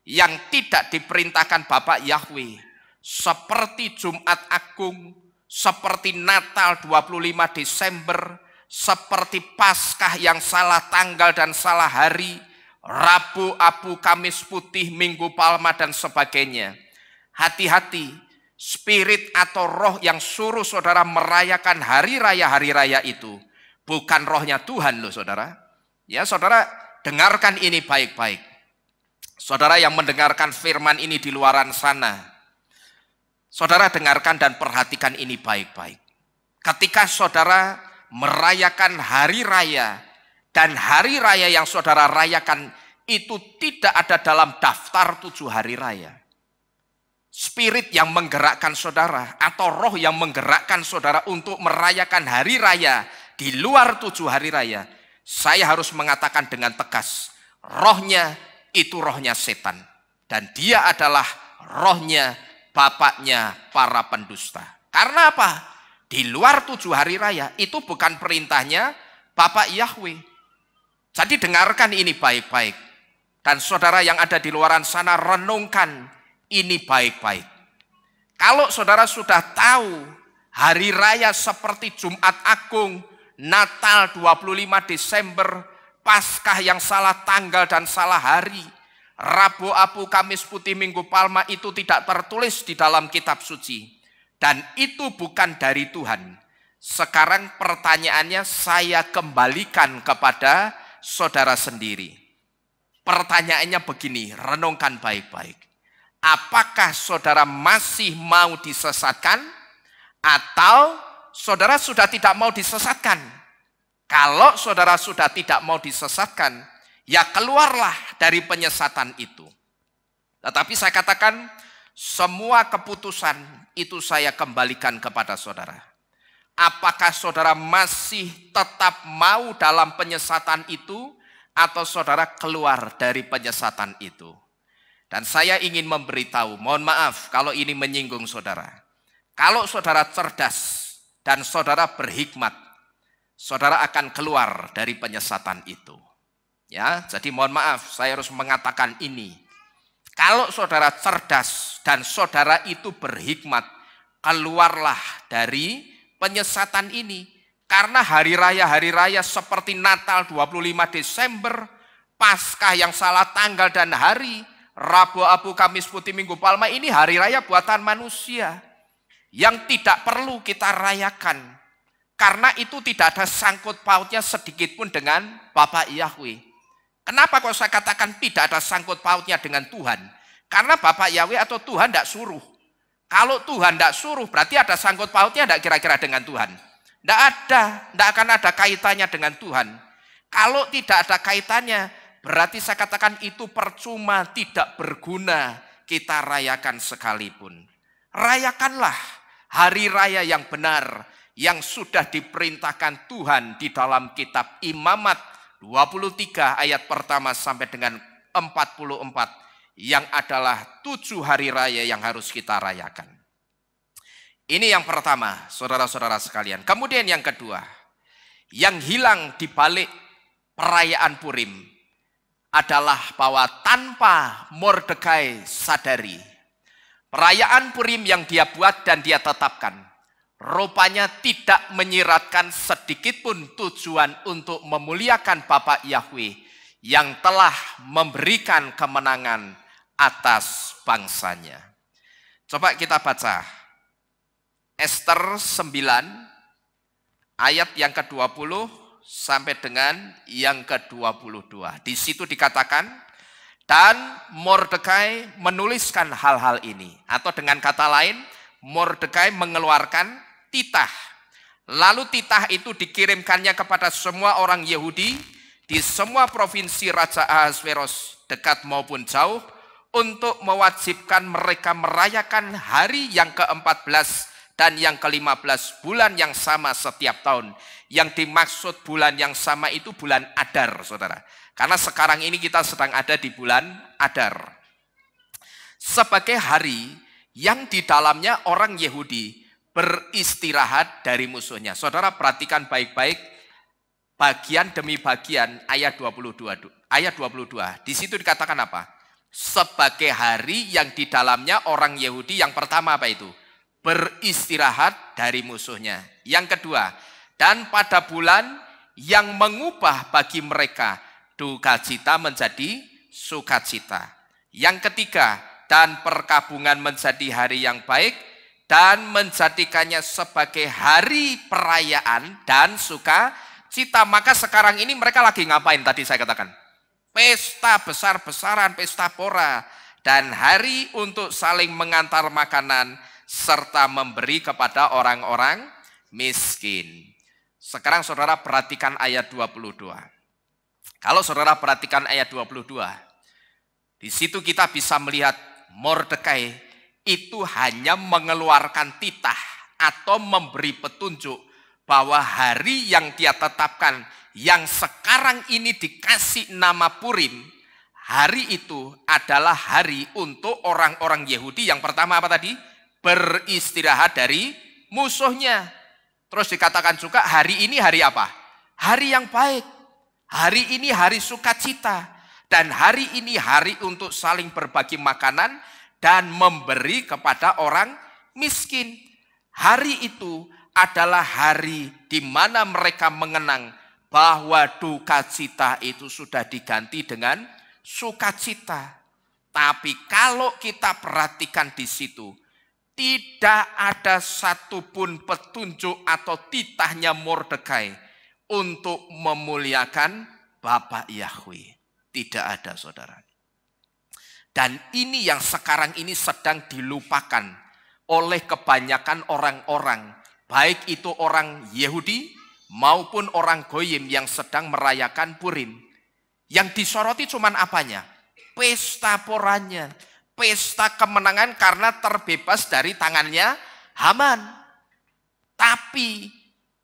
yang tidak diperintahkan Bapak Yahweh, seperti Jumat Agung, seperti Natal 25 Desember, seperti Paskah yang salah tanggal dan salah hari, Rabu Abu, Kamis Putih, Minggu Palma dan sebagainya. Hati-hati, spirit atau roh yang suruh saudara merayakan hari raya itu bukan rohnya Tuhan loh, saudara. Ya, saudara dengarkan ini baik-baik. Saudara yang mendengarkan firman ini di luaran sana, saudara dengarkan dan perhatikan ini baik-baik. Ketika saudara merayakan hari raya dan hari raya yang saudara rayakan itu tidak ada dalam daftar 7 hari raya, spirit yang menggerakkan saudara atau roh yang menggerakkan saudara untuk merayakan hari raya di luar 7 hari raya, saya harus mengatakan dengan tegas, rohnya itu rohnya setan. Dan dia adalah rohnya bapaknya para pendusta. Karena apa? Di luar 7 hari raya itu bukan perintahnya Bapak Yahweh. Jadi dengarkan ini baik-baik. Dan saudara yang ada di luaran sana renungkan ini baik-baik. Kalau saudara sudah tahu hari raya seperti Jumat Agung, Natal 25 Desember, Paskah yang salah tanggal dan salah hari, Rabu Abu, Kamis Putih, Minggu Palma itu tidak tertulis di dalam kitab suci. Dan itu bukan dari Tuhan. Sekarang pertanyaannya saya kembalikan kepada saudara sendiri. Pertanyaannya begini, renungkan baik-baik. Apakah saudara masih mau disesatkan atau saudara sudah tidak mau disesatkan? Kalau saudara sudah tidak mau disesatkan, ya keluarlah dari penyesatan itu. Tetapi saya katakan, semua keputusan itu saya kembalikan kepada saudara. Apakah saudara masih tetap mau dalam penyesatan itu, atau saudara keluar dari penyesatan itu? Dan saya ingin memberitahu, mohon maaf kalau ini menyinggung saudara. Kalau saudara cerdas dan saudara berhikmat, saudara akan keluar dari penyesatan itu. Ya, jadi mohon maaf, saya harus mengatakan ini. Kalau saudara cerdas dan saudara itu berhikmat, keluarlah dari penyesatan ini. Karena hari raya seperti Natal 25 Desember, Paskah yang salah tanggal dan hari, Rabu Abu, Kamis Putih, Minggu Palma ini hari raya buatan manusia yang tidak perlu kita rayakan. Karena itu tidak ada sangkut pautnya sedikit pun dengan Bapak Yahweh. Kenapa kok saya katakan tidak ada sangkut pautnya dengan Tuhan? Karena Bapak Yahweh atau Tuhan tidak suruh. Kalau Tuhan tidak suruh berarti ada sangkut pautnya tidak kira-kira dengan Tuhan? Tidak ada, tidak akan ada kaitannya dengan Tuhan. Kalau tidak ada kaitannya berarti saya katakan itu percuma, tidak berguna kita rayakan sekalipun. Rayakanlah hari raya yang benar, yang sudah diperintahkan Tuhan di dalam kitab Imamat 23 ayat pertama sampai dengan 44 yang adalah 7 hari raya yang harus kita rayakan. Ini yang pertama, saudara-saudara sekalian. Kemudian yang kedua, yang hilang di balik perayaan Purim adalah bahwa tanpa Mordekai sadari, perayaan Purim yang dia buat dan dia tetapkan, rupanya tidak menyiratkan sedikit pun tujuan untuk memuliakan Bapak Yahweh yang telah memberikan kemenangan atas bangsanya. Coba kita baca Ester 9 ayat yang ke-20 sampai dengan yang ke-22. Di situ dikatakan, dan Mordekai menuliskan hal-hal ini. Atau dengan kata lain, Mordekai mengeluarkan titah. Lalu titah itu dikirimkannya kepada semua orang Yahudi di semua provinsi Raja Ahasveros, dekat maupun jauh, untuk mewajibkan mereka merayakan hari yang ke-14 dan yang ke-15 bulan yang sama setiap tahun. Yang dimaksud bulan yang sama itu bulan Adar, saudara. Karena sekarang ini kita sedang ada di bulan Adar. Sebagai hari yang di dalamnya orang Yahudi beristirahat dari musuhnya. Saudara perhatikan baik-baik bagian demi bagian ayat 22. Ayat 22. Di situ dikatakan apa? Sebagai hari yang di dalamnya orang Yahudi yang pertama apa itu? Beristirahat dari musuhnya. Yang kedua, dan pada bulan yang mengubah bagi mereka duka cita menjadi sukacita. Yang ketiga, dan perkabungan menjadi hari yang baik dan menjadikannya sebagai hari perayaan dan sukacita. Maka sekarang ini mereka lagi ngapain tadi saya katakan? Pesta besar-besaran, pesta pora, dan hari untuk saling mengantar makanan serta memberi kepada orang-orang miskin. Sekarang saudara perhatikan ayat 22. Kalau saudara perhatikan ayat 22, di situ kita bisa melihat Mordekai itu hanya mengeluarkan titah atau memberi petunjuk bahwa hari yang dia tetapkan yang sekarang ini dikasih nama Purim, hari itu adalah hari untuk orang-orang Yahudi yang pertama apa tadi? Beristirahat dari musuhnya. Terus dikatakan juga hari ini hari apa? Hari yang baik. Hari ini hari sukacita. Dan hari ini hari untuk saling berbagi makanan dan memberi kepada orang miskin. Hari itu adalah hari di mana mereka mengenang bahwa duka cita itu sudah diganti dengan sukacita. Tapi kalau kita perhatikan di situ, tidak ada satupun petunjuk atau titahnya Mordekai untuk memuliakan Bapak Yahweh. Tidak ada, saudara. Dan ini yang sekarang ini sedang dilupakan oleh kebanyakan orang-orang, baik itu orang Yahudi maupun orang Goyim yang sedang merayakan Purim. Yang disoroti cuman apanya? Pesta poranya, pesta kemenangan karena terbebas dari tangannya Haman. Tapi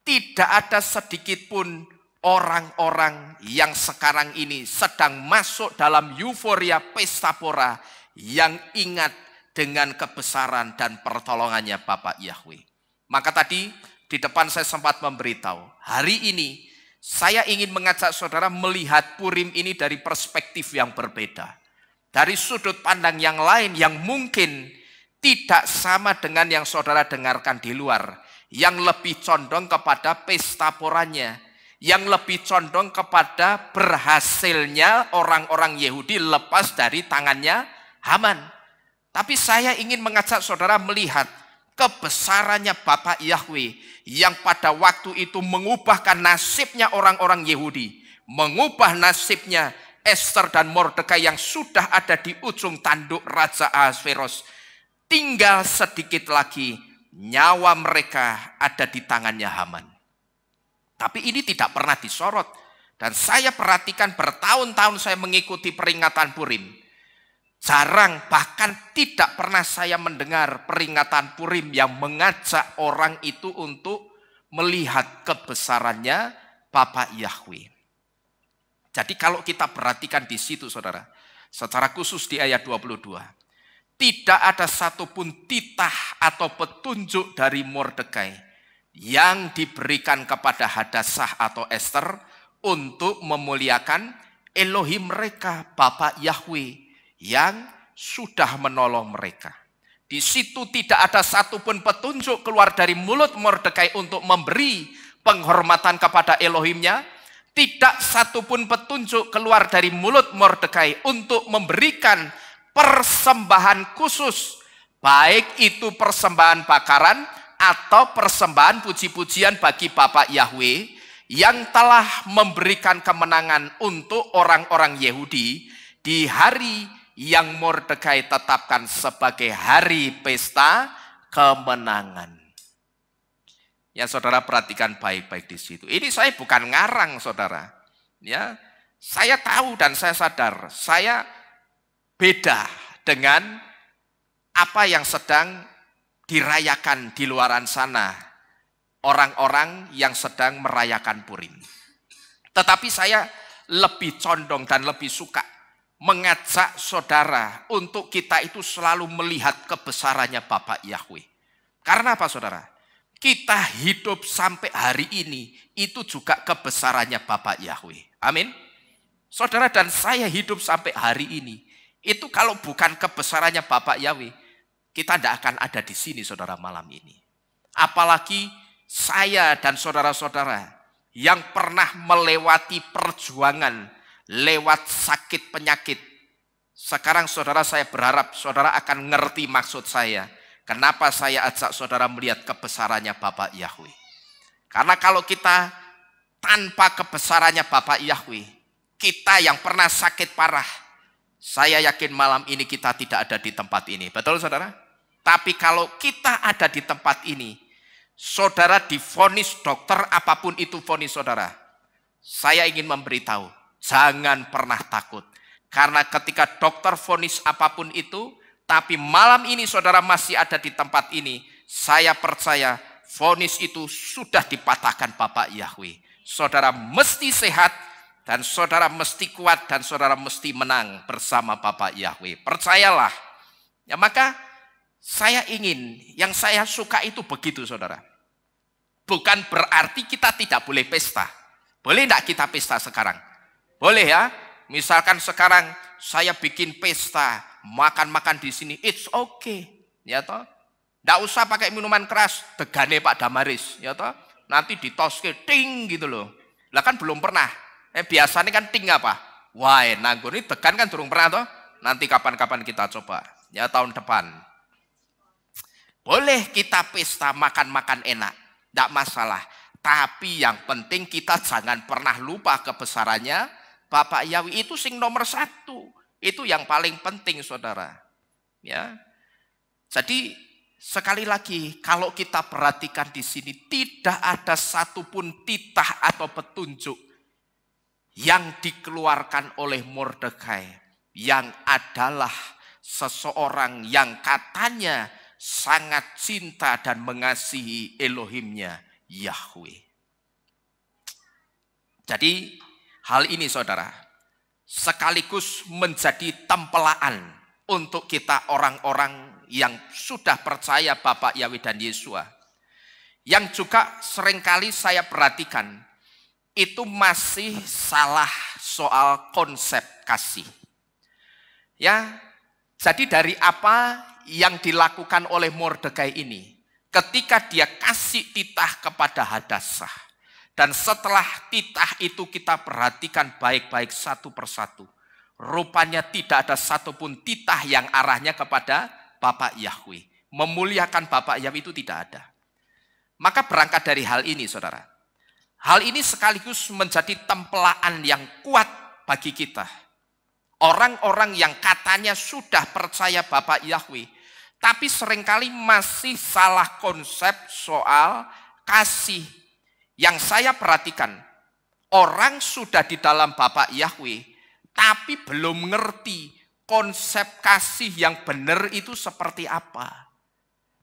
tidak ada sedikit pun orang-orang yang sekarang ini sedang masuk dalam euforia pesta pora yang ingat dengan kebesaran dan pertolongannya Bapak Yahweh. Maka tadi di depan saya sempat memberitahu, hari ini saya ingin mengajak saudara melihat Purim ini dari perspektif yang berbeda. Dari sudut pandang yang lain yang mungkin tidak sama dengan yang saudara dengarkan di luar. Yang lebih condong kepada pesta poranya. Yang lebih condong kepada berhasilnya orang-orang Yahudi lepas dari tangannya Haman. Tapi saya ingin mengajak saudara melihat kebesarannya Bapak Yahweh yang pada waktu itu mengubahkan nasibnya orang-orang Yahudi. Mengubah nasibnya Ester dan Mordekai yang sudah ada di ujung tanduk Raja Ahasveros. Tinggal sedikit lagi nyawa mereka ada di tangannya Haman. Tapi ini tidak pernah disorot. Dan saya perhatikan bertahun-tahun saya mengikuti peringatan Purim. Jarang bahkan tidak pernah saya mendengar peringatan Purim yang mengajak orang itu untuk melihat kebesarannya Bapak Yahweh. Jadi kalau kita perhatikan di situ saudara, secara khusus di ayat 22. Tidak ada satupun titah atau petunjuk dari Mordekai yang diberikan kepada Hadasah atau Ester untuk memuliakan Elohim mereka, Bapak Yahweh yang sudah menolong mereka. Di situ tidak ada satupun petunjuk keluar dari mulut Mordekai untuk memberi penghormatan kepada Elohimnya. Tidak satupun petunjuk keluar dari mulut Mordekai untuk memberikan persembahan khusus. Baik itu persembahan bakaran atau persembahan puji-pujian bagi Bapak Yahweh yang telah memberikan kemenangan untuk orang-orang Yahudi di hari yang Mordekai tetapkan sebagai hari pesta kemenangan. Ya, saudara perhatikan baik-baik di situ. Ini saya bukan ngarang, saudara. Ya, saya tahu dan saya sadar, saya beda dengan apa yang sedang dirayakan di luaran sana, orang-orang yang sedang merayakan Purim. Tetapi saya lebih condong dan lebih suka mengajak saudara untuk kita itu selalu melihat kebesarannya Bapak Yahweh. Karena apa, saudara? Kita hidup sampai hari ini itu juga kebesarannya Bapak Yahweh. Amin. Saudara dan saya hidup sampai hari ini, itu kalau bukan kebesarannya Bapak Yahweh, kita tidak akan ada di sini, saudara, malam ini. Apalagi saya dan saudara-saudara yang pernah melewati perjuangan lewat sakit penyakit. Sekarang saudara, saya berharap saudara akan ngerti maksud saya. Kenapa saya ajak saudara melihat kebesarannya Bapak Yahweh. Karena kalau kita tanpa kebesarannya Bapak Yahweh, kita yang pernah sakit parah, saya yakin malam ini kita tidak ada di tempat ini. Betul, saudara? Tapi kalau kita ada di tempat ini, saudara divonis dokter, apapun itu vonis saudara, saya ingin memberitahu, jangan pernah takut. Karena ketika dokter vonis apapun itu, tapi malam ini saudara masih ada di tempat ini, saya percaya vonis itu sudah dipatahkan Bapak Yahweh. Saudara mesti sehat, dan saudara mesti kuat, dan saudara mesti menang bersama Bapak Yahweh. Percayalah. Ya, maka saya ingin, yang saya suka itu begitu, saudara. Bukan berarti kita tidak boleh pesta. Boleh tidak kita pesta sekarang? Boleh ya. Misalkan sekarang saya bikin pesta, makan-makan di sini, it's okay, ya toh. Nggak usah pakai minuman keras, degane Pak Damaris, ya toh. Nanti ditoske ting gitu loh. Lah kan belum pernah. Biasanya kan ting apa? Wah, nanggur ini degan kan durung pernah toh. Nanti kapan-kapan kita coba, ya tahun depan. Boleh kita pesta makan-makan enak, nggak masalah. Tapi yang penting kita jangan pernah lupa kebesarannya Bapak Yahweh. Itu sing nomor satu. Itu yang paling penting, saudara. Ya. Jadi sekali lagi, kalau kita perhatikan di sini, tidak ada satupun titah atau petunjuk yang dikeluarkan oleh Mordekai, yang adalah seseorang yang katanya sangat cinta dan mengasihi Elohimnya, Yahweh. Jadi hal ini, saudara, sekaligus menjadi tempelaan untuk kita orang-orang yang sudah percaya Bapak Yahweh dan Yesua. Yang juga seringkali saya perhatikan, itu masih salah soal konsep kasih. Ya, jadi dari apa yang dilakukan oleh Mordekai ini, ketika dia kasih titah kepada Hadassah, dan setelah titah itu kita perhatikan baik-baik satu persatu, rupanya tidak ada satupun titah yang arahnya kepada Bapak Yahweh. Memuliakan Bapak Yahweh itu tidak ada. Maka berangkat dari hal ini, saudara, hal ini sekaligus menjadi tempelaan yang kuat bagi kita. Orang-orang yang katanya sudah percaya Bapak Yahweh, tapi seringkali masih salah konsep soal kasih. Yang saya perhatikan, orang sudah di dalam Bapak Yahweh, tapi belum ngerti konsep kasih yang benar itu seperti apa.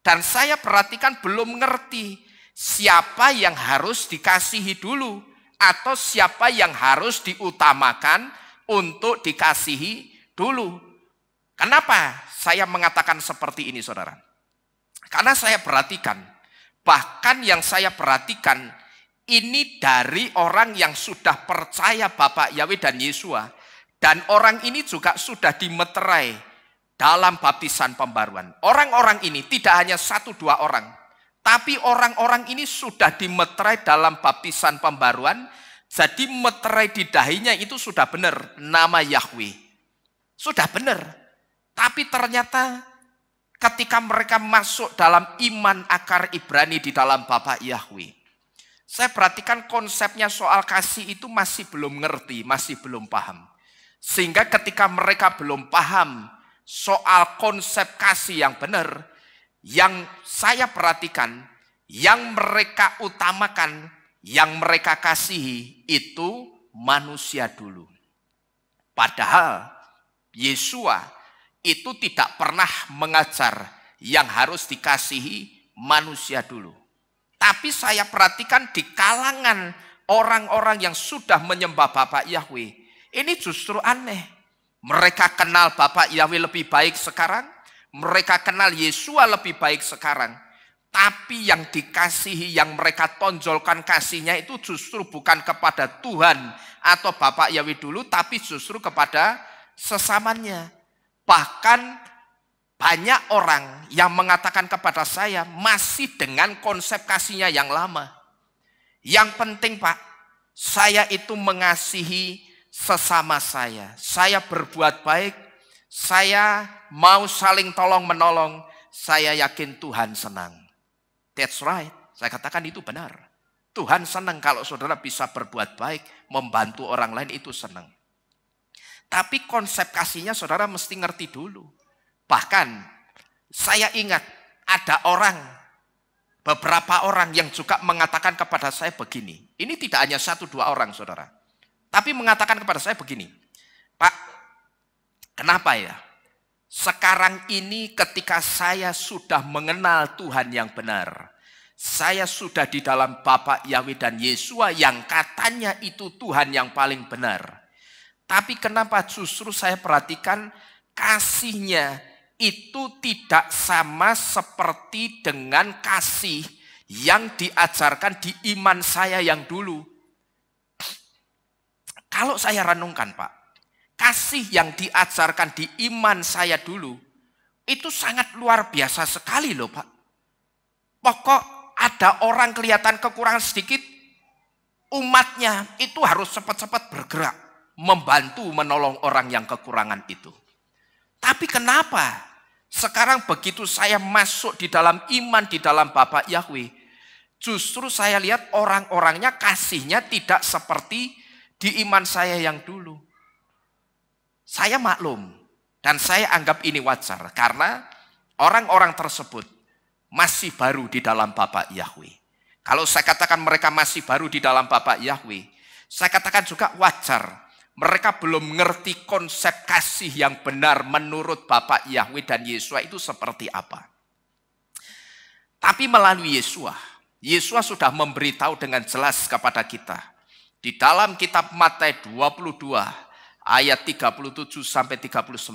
Dan saya perhatikan belum ngerti siapa yang harus dikasihi dulu, atau siapa yang harus diutamakan untuk dikasihi dulu. Kenapa saya mengatakan seperti ini, saudara? Karena saya perhatikan, bahkan yang saya perhatikan, ini dari orang yang sudah percaya Bapak Yahweh dan Yesua. Dan orang ini juga sudah dimeterai dalam baptisan pembaruan. Orang-orang ini tidak hanya 1-2 orang, tapi orang-orang ini sudah dimeterai dalam baptisan pembaruan. Jadi meterai di dahinya itu sudah benar, nama Yahweh. Sudah benar. Tapi ternyata ketika mereka masuk dalam iman akar Ibrani di dalam Bapa Yahweh, saya perhatikan konsepnya soal kasih itu masih belum ngerti, masih belum paham. Sehingga ketika mereka belum paham soal konsep kasih yang benar, yang saya perhatikan, yang mereka utamakan, yang mereka kasihi itu manusia dulu. Padahal Yesua itu tidak pernah mengajar yang harus dikasihi manusia dulu. Tapi saya perhatikan di kalangan orang-orang yang sudah menyembah Bapa Yahweh, ini justru aneh. Mereka kenal Bapa Yahweh lebih baik sekarang, mereka kenal Yesua lebih baik sekarang. Tapi yang dikasihi, yang mereka tonjolkan kasihnya itu justru bukan kepada Tuhan atau Bapa Yahweh dulu, tapi justru kepada sesamanya. Bahkan banyak orang yang mengatakan kepada saya masih dengan konsep kasihnya yang lama. Yang penting Pak, saya itu mengasihi sesama saya berbuat baik, saya mau saling tolong menolong, saya yakin Tuhan senang. That's right, saya katakan itu benar. Tuhan senang kalau saudara bisa berbuat baik, membantu orang lain, itu senang. Tapi konsep kasihnya saudara mesti ngerti dulu. Bahkan saya ingat ada beberapa orang yang juga mengatakan kepada saya begini. Ini tidak hanya 1-2 orang saudara. Tapi mengatakan kepada saya begini. Pak, kenapa ya? Sekarang ini ketika saya sudah mengenal Tuhan yang benar, saya sudah di dalam Bapa Yahweh dan Yesua yang katanya itu Tuhan yang paling benar. Tapi kenapa justru saya perhatikan kasihnya itu tidak sama seperti dengan kasih yang diajarkan di iman saya yang dulu. Kalau saya renungkan Pak, kasih yang diajarkan di iman saya dulu, itu sangat luar biasa sekali loh Pak. Pokok ada orang kelihatan kekurangan sedikit, umatnya itu harus cepat-cepat bergerak, membantu menolong orang yang kekurangan itu. Tapi kenapa sekarang begitu saya masuk di dalam iman di dalam Bapa Yahweh, justru saya lihat orang-orangnya kasihnya tidak seperti di iman saya yang dulu. Saya maklum dan saya anggap ini wajar karena orang-orang tersebut masih baru di dalam Bapa Yahweh. Kalau saya katakan mereka masih baru di dalam Bapa Yahweh, saya katakan juga wajar. Mereka belum mengerti konsep kasih yang benar menurut Bapa Yahweh dan Yesua itu seperti apa. Tapi melalui Yesua sudah memberitahu dengan jelas kepada kita. Di dalam kitab Matius 22 ayat 37 sampai 39.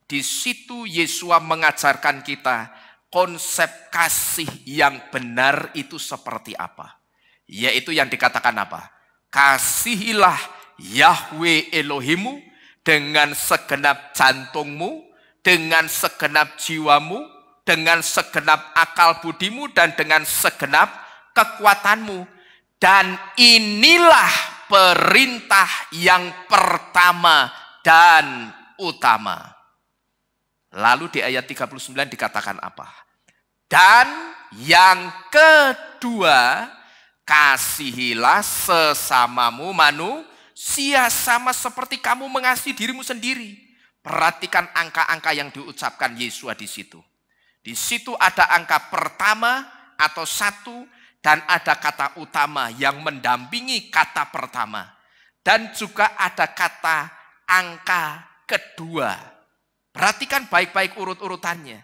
Di situ Yesua mengajarkan kita konsep kasih yang benar itu seperti apa. Yaitu yang dikatakan apa? Kasihilah Yahweh Elohimmu dengan segenap jantungmu, dengan segenap jiwamu, dengan segenap akal budimu, dan dengan segenap kekuatanmu. Dan inilah perintah yang pertama dan utama. Lalu di ayat 39 dikatakan apa? Dan yang kedua, kasihilah sesamamu manusia sama seperti kamu mengasihi dirimu sendiri. Perhatikan angka-angka yang diucapkan Yesua di situ. Di situ ada angka pertama atau 1 dan ada kata utama yang mendampingi kata pertama. Dan juga ada kata angka kedua. Perhatikan baik-baik urut-urutannya.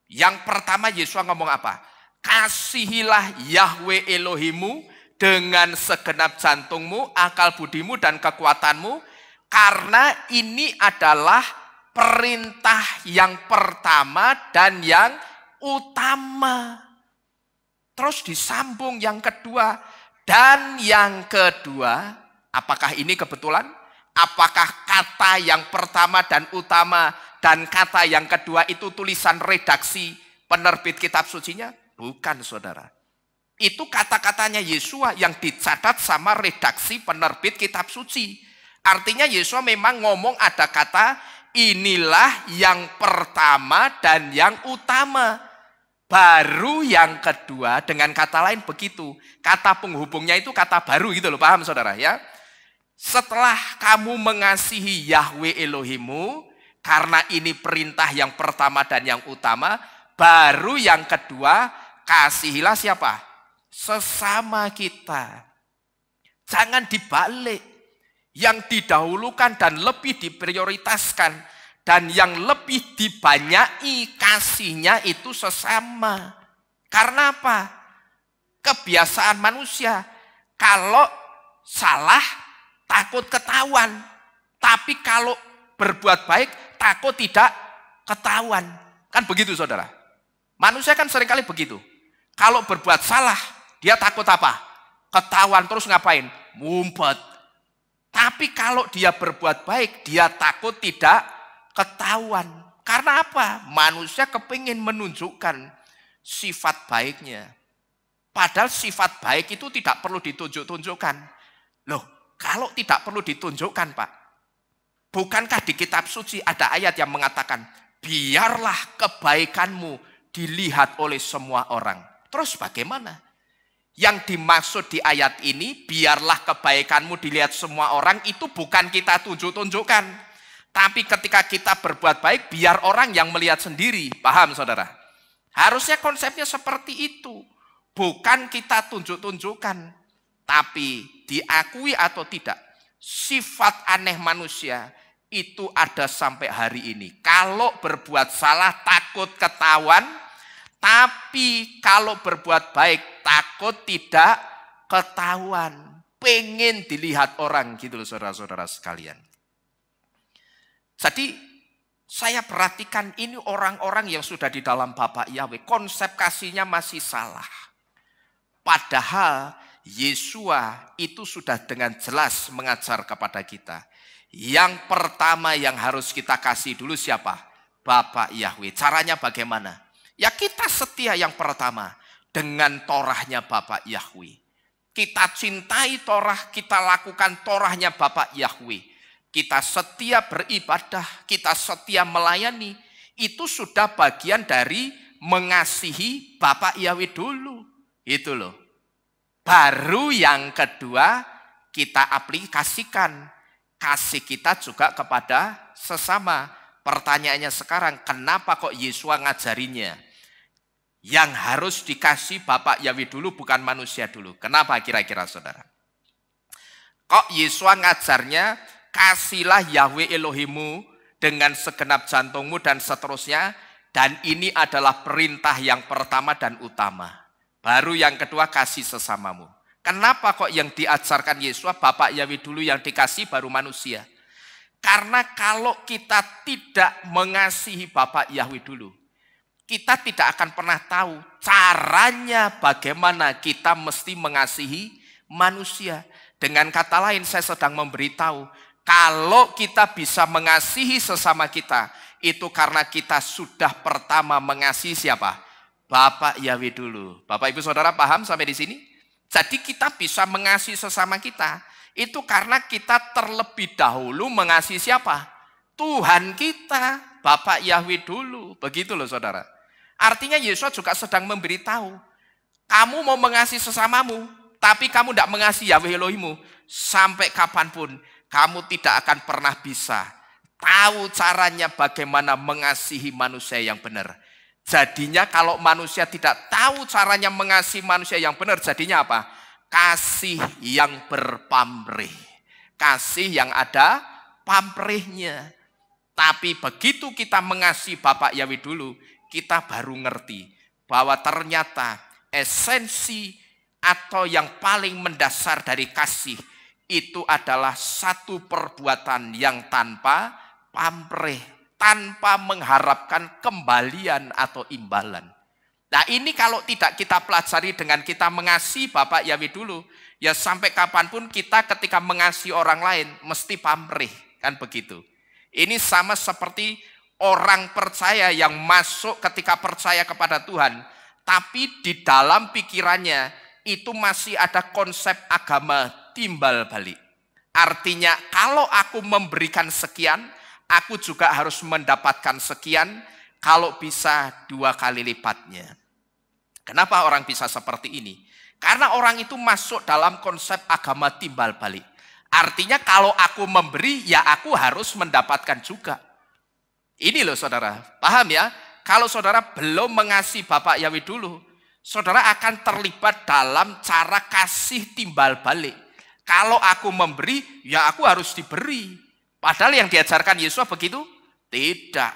Yang pertama Yesua ngomong apa? Kasihilah Yahweh Elohimmu dengan segenap jantungmu, akal budimu, dan kekuatanmu. Karena ini adalah perintah yang pertama dan yang utama. Terus disambung yang kedua. Dan yang kedua, apakah ini kebetulan? Apakah kata yang pertama dan utama dan kata yang kedua itu tulisan redaksi penerbit kitab sucinya? Bukan, saudara. Itu kata-katanya Yesua yang dicatat sama redaksi penerbit kitab suci. Artinya Yesua memang ngomong ada kata, inilah yang pertama dan yang utama. Baru yang kedua, dengan kata lain begitu. Kata penghubungnya itu kata baru gitu loh, paham saudara ya? Setelah kamu mengasihi Yahweh Elohimmu, karena ini perintah yang pertama dan yang utama, baru yang kedua, kasihilah siapa? Sesama kita. Jangan dibalik. Yang didahulukan dan lebih diprioritaskan dan yang lebih dibanyai kasihnya itu sesama. Karena apa? Kebiasaan manusia. Kalau salah takut ketahuan. Tapi kalau berbuat baik takut tidak ketahuan. Kan begitu saudara. Manusia kan seringkali begitu. Kalau berbuat salah dia takut apa? Ketahuan, terus ngapain? Ngumpet. Tapi kalau dia berbuat baik, dia takut tidak ketahuan. Karena apa? Manusia kepingin menunjukkan sifat baiknya. Padahal sifat baik itu tidak perlu ditunjuk-tunjukkan. Loh, kalau tidak perlu ditunjukkan, Pak, bukankah di kitab suci ada ayat yang mengatakan, biarlah kebaikanmu dilihat oleh semua orang. Terus bagaimana? Yang dimaksud di ayat ini, biarlah kebaikanmu dilihat semua orang, itu bukan kita tunjuk-tunjukkan. Tapi ketika kita berbuat baik, biar orang yang melihat sendiri. Paham saudara? Harusnya konsepnya seperti itu. Bukan kita tunjuk-tunjukkan. Tapi diakui atau tidak, sifat aneh manusia itu ada sampai hari ini. Kalau berbuat salah takut ketahuan, tapi kalau berbuat baik takut tidak ketahuan. Pengen dilihat orang gitu loh saudara-saudara sekalian. Jadi saya perhatikan ini orang-orang yang sudah di dalam Bapa Yahweh. Konsep kasihnya masih salah. Padahal Yesua itu sudah dengan jelas mengajar kepada kita. Yang pertama yang harus kita kasih dulu siapa? Bapa Yahweh. Caranya bagaimana? Ya kita setia yang pertama dengan Torahnya Bapak Yahweh. Kita cintai Torah, kita lakukan Torahnya Bapak Yahweh. Kita setia beribadah, kita setia melayani. Itu sudah bagian dari mengasihi Bapak Yahweh dulu. Itu loh. Baru yang kedua kita aplikasikan. Kasih kita juga kepada sesama. Pertanyaannya sekarang, kenapa kok Yesua ngajarinya? Yang harus dikasih Bapak Yahweh dulu, bukan manusia dulu. Kenapa kira-kira saudara? Kok Yesua ngajarnya, kasihlah Yahweh Elohimmu dengan segenap jantungmu dan seterusnya. Dan ini adalah perintah yang pertama dan utama. Baru yang kedua, kasih sesamamu. Kenapa kok yang diajarkan Yesua, Bapak Yahweh dulu yang dikasih, baru manusia? Karena kalau kita tidak mengasihi Bapak Yahweh dulu, kita tidak akan pernah tahu caranya bagaimana kita mesti mengasihi manusia. Dengan kata lain, saya sedang memberitahu, kalau kita bisa mengasihi sesama kita, itu karena kita sudah pertama mengasihi siapa? Bapak Yahweh dulu. Bapak Ibu Saudara paham sampai di sini? Jadi kita bisa mengasihi sesama kita, itu karena kita terlebih dahulu mengasihi siapa? Tuhan kita, Bapak Yahweh dulu. Begitu loh saudara. Artinya Yesus juga sedang memberitahu, kamu mau mengasihi sesamamu, tapi kamu tidak mengasihi Yahweh Elohimmu, sampai kapanpun kamu tidak akan pernah bisa tahu caranya bagaimana mengasihi manusia yang benar. Jadinya kalau manusia tidak tahu caranya mengasihi manusia yang benar, jadinya apa? Kasih yang berpamrih. Kasih yang ada pamrihnya. Tapi begitu kita mengasihi Bapak Yahweh dulu, kita baru ngerti bahwa ternyata esensi atau yang paling mendasar dari kasih itu adalah satu perbuatan yang tanpa pamrih, tanpa mengharapkan kembalian atau imbalan. Nah ini kalau tidak kita pelajari dengan kita mengasihi Bapak Yahweh dulu, ya sampai kapanpun kita ketika mengasihi orang lain mesti pamrih, kan begitu. Ini sama seperti orang percaya yang masuk ketika percaya kepada Tuhan, tapi di dalam pikirannya itu masih ada konsep agama timbal balik. Artinya kalau aku memberikan sekian, aku juga harus mendapatkan sekian, kalau bisa 2 kali lipatnya. Kenapa orang bisa seperti ini? Karena orang itu masuk dalam konsep agama timbal balik. Artinya kalau aku memberi, ya aku harus mendapatkan juga. Ini loh saudara, paham ya? Kalau saudara belum mengasihi Bapak Yahweh dulu, saudara akan terlibat dalam cara kasih timbal balik. Kalau aku memberi, ya aku harus diberi. Padahal yang diajarkan Yesus begitu? Tidak.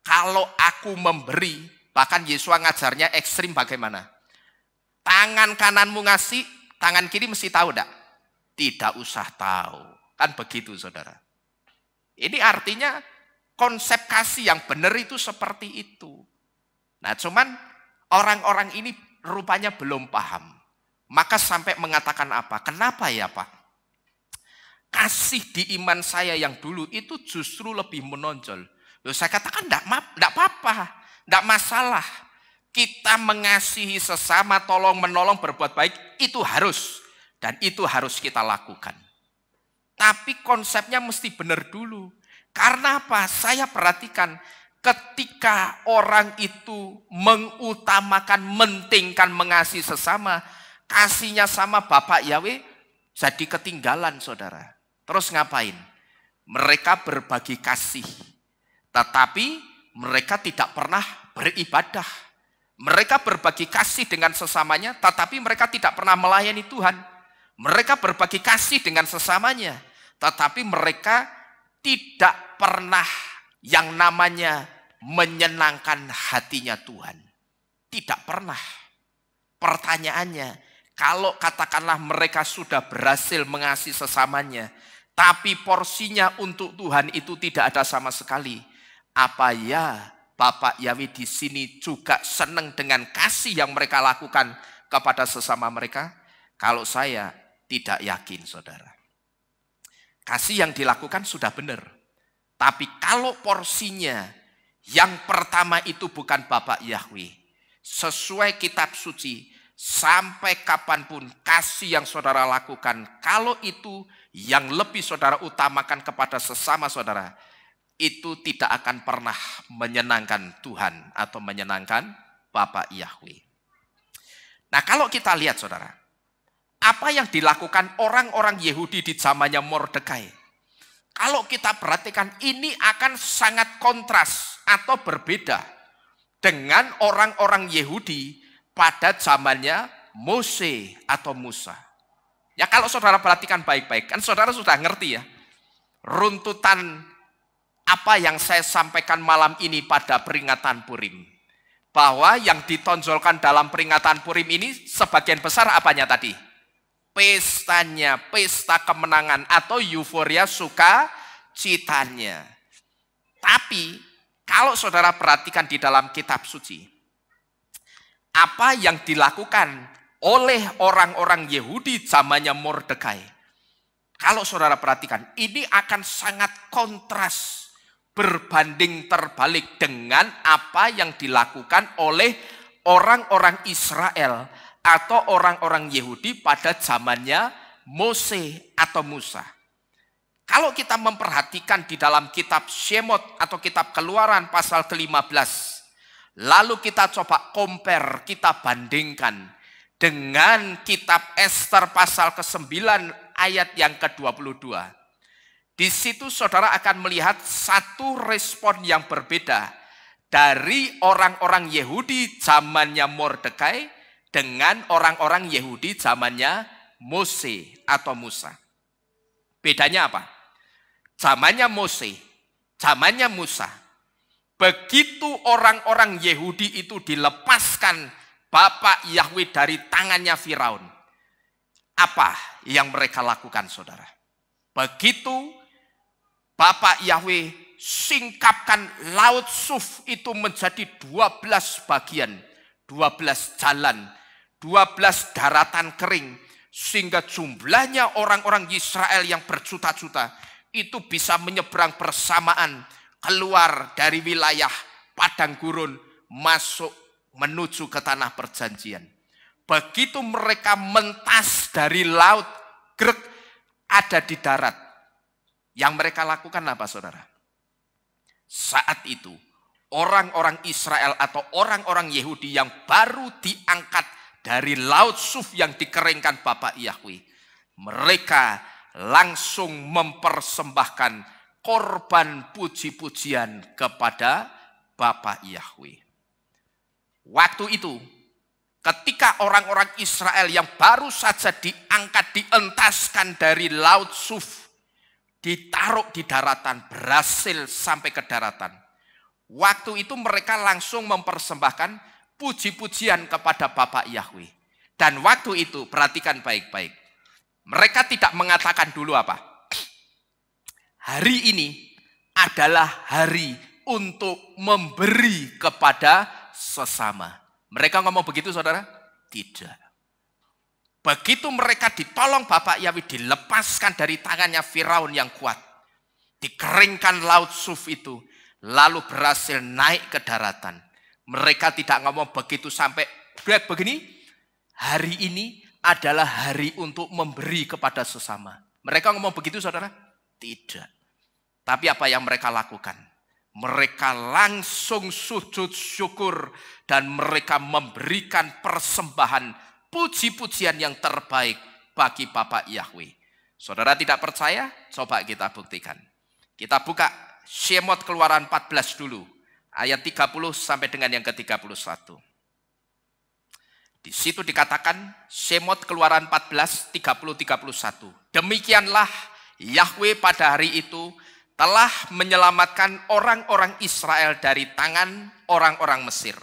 Kalau aku memberi, bahkan Yesus ngajarnya ekstrim bagaimana? Tangan kananmu ngasih, tangan kiri mesti tahu enggak? Tidak usah tahu. Kan begitu saudara. Ini artinya konsep kasih yang benar itu seperti itu. Nah cuman orang-orang ini rupanya belum paham. Maka sampai mengatakan apa? Kenapa ya Pak? Kasih di iman saya yang dulu itu justru lebih menonjol. Loh, saya katakan enggak apa-apa, enggak masalah. Kita mengasihi sesama, tolong menolong, berbuat baik, itu harus. Dan itu harus kita lakukan. Tapi konsepnya mesti benar dulu. Karena apa? Saya perhatikan ketika orang itu mengutamakan, mentingkan mengasihi sesama, kasihnya sama Bapak Yahweh jadi ketinggalan saudara. Terus ngapain? Mereka berbagi kasih. Tetapi mereka tidak pernah beribadah. Mereka berbagi kasih dengan sesamanya, tetapi mereka tidak pernah melayani Tuhan. Mereka berbagi kasih dengan sesamanya, tetapi mereka tidak pernah yang namanya menyenangkan hatinya Tuhan. Tidak pernah. Pertanyaannya, kalau katakanlah mereka sudah berhasil mengasihi sesamanya, tapi porsinya untuk Tuhan itu tidak ada sama sekali, apa ya Bapak Yahweh di sini juga senang dengan kasih yang mereka lakukan kepada sesama mereka? Kalau saya tidak yakin, saudara. Kasih yang dilakukan sudah benar. Tapi kalau porsinya yang pertama itu bukan Bapak Yahweh, sesuai kitab suci, sampai kapanpun kasih yang saudara lakukan, kalau itu yang lebih saudara utamakan kepada sesama saudara, itu tidak akan pernah menyenangkan Tuhan atau menyenangkan Bapak Yahweh. Nah kalau kita lihat saudara, apa yang dilakukan orang-orang Yahudi di zamannya Mordekai, kalau kita perhatikan ini akan sangat kontras atau berbeda dengan orang-orang Yahudi pada zamannya Mose atau Musa. Ya kalau saudara perhatikan baik-baik, kan saudara sudah ngerti ya, runtutan apa yang saya sampaikan malam ini pada peringatan Purim. Bahwa yang ditonjolkan dalam peringatan Purim ini sebagian besar apanya tadi? Pestanya, pesta kemenangan atau euforia sukacitanya. Tapi kalau saudara perhatikan di dalam kitab suci, apa yang dilakukan oleh orang-orang Yahudi zamannya Mordekai, kalau saudara perhatikan, ini akan sangat kontras, berbanding terbalik dengan apa yang dilakukan oleh orang-orang Israel atau orang-orang Yahudi pada zamannya Mose atau Musa. Kalau kita memperhatikan di dalam kitab Shemot atau kitab Keluaran pasal ke-15, lalu kita coba compare, kita bandingkan dengan kitab Ester pasal ke-9 ayat yang ke-22. Di situ saudara akan melihat satu respon yang berbeda dari orang-orang Yahudi zamannya Mordekai dengan orang-orang Yahudi zamannya Mose atau Musa. Bedanya apa? Zamannya Mose, zamannya Musa, begitu orang-orang Yahudi itu dilepaskan Bapak Yahweh dari tangannya Firaun, apa yang mereka lakukan saudara? Begitu Bapak Yahweh singkapkan laut Suf itu menjadi 12 bagian, 12 jalan, 12 daratan kering, sehingga jumlahnya orang-orang Israel yang berjuta-juta itu bisa menyeberang bersamaan keluar dari wilayah padang gurun masuk menuju ke tanah perjanjian. Begitu mereka mentas dari laut, grek ada di darat. Yang mereka lakukan apa, saudara? Saat itu orang-orang Israel atau orang-orang Yahudi yang baru diangkat dari laut Suf yang dikeringkan Bapak Yahweh, mereka langsung mempersembahkan korban puji-pujian kepada Bapak Yahweh. Waktu itu, ketika orang-orang Israel yang baru saja diangkat, dientaskan dari laut Suf, ditaruh di daratan, berhasil sampai ke daratan. Waktu itu mereka langsung mempersembahkan puji-pujian kepada Bapak Yahweh. Dan waktu itu, perhatikan baik-baik. Mereka tidak mengatakan dulu apa? Hari ini adalah hari untuk memberi kepada sesama. Mereka ngomong begitu, saudara? Tidak. Begitu mereka ditolong Bapak Yahweh, dilepaskan dari tangannya Firaun yang kuat, dikeringkan laut Suf itu, lalu berhasil naik ke daratan. Mereka tidak ngomong begitu sampai begini, hari ini adalah hari untuk memberi kepada sesama. Mereka ngomong begitu, saudara? Tidak. Tapi apa yang mereka lakukan? Mereka langsung sujud syukur dan mereka memberikan persembahan puji-pujian yang terbaik bagi Bapak Yahweh. Saudara tidak percaya? Coba kita buktikan. Kita buka Shemot Keluaran 14 dulu. Ayat 30 sampai dengan yang ke-31. Di situ dikatakan Shemot Keluaran 14, 30-31. Demikianlah Yahweh pada hari itu telah menyelamatkan orang-orang Israel dari tangan orang-orang Mesir.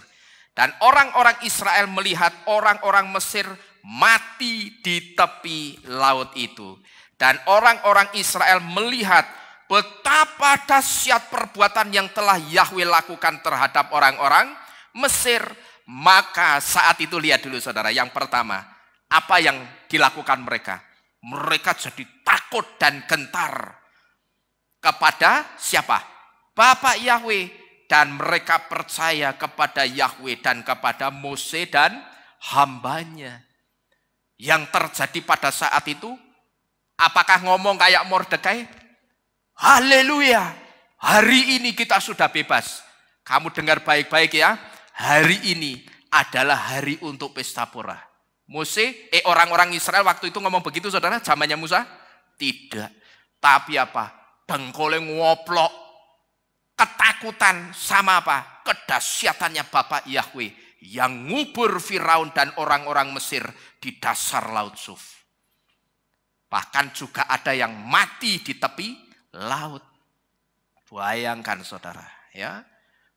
Dan orang-orang Israel melihat orang-orang Mesir mati di tepi laut itu. Dan orang-orang Israel melihat betapa dahsyat perbuatan yang telah Yahweh lakukan terhadap orang-orang Mesir. Maka saat itu lihat dulu, saudara. Yang pertama, apa yang dilakukan mereka? Mereka jadi takut dan gentar kepada siapa? Bapak Yahweh. Dan mereka percaya kepada Yahweh dan kepada Mose dan hambanya. Yang terjadi pada saat itu, apakah ngomong kayak Mordekai? Haleluya, hari ini kita sudah bebas. Kamu dengar baik-baik ya, hari ini adalah hari untuk pesta pora. Orang-orang Israel waktu itu ngomong begitu, saudara, zamannya Musa? Tidak. Tapi apa? Dengkulnya ngoplok, ketakutan sama apa? Kedahsyatannya Bapak Yahweh yang ngubur Firaun dan orang-orang Mesir di dasar laut Suf. Bahkan juga ada yang mati di tepi laut. Bayangkan, saudara, ya.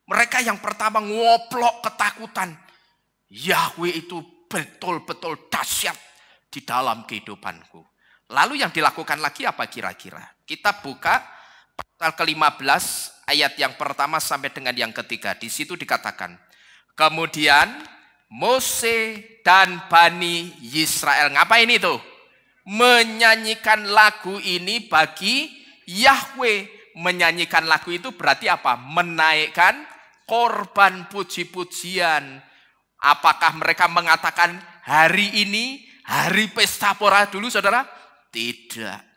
Mereka yang pertama ngoplok ketakutan. Yahweh itu betul-betul dahsyat di dalam kehidupanku. Lalu yang dilakukan lagi apa kira-kira? Kita buka pasal ke-15 ayat yang pertama sampai dengan yang ketiga. Di situ dikatakan, kemudian Mose dan Bani Israel ngapain itu? Menyanyikan lagu ini bagi Yahweh. Menyanyikan lagu itu berarti apa? Menaikkan korban puji-pujian. Apakah mereka mengatakan hari ini hari pesta pora dulu, saudara? Tidak.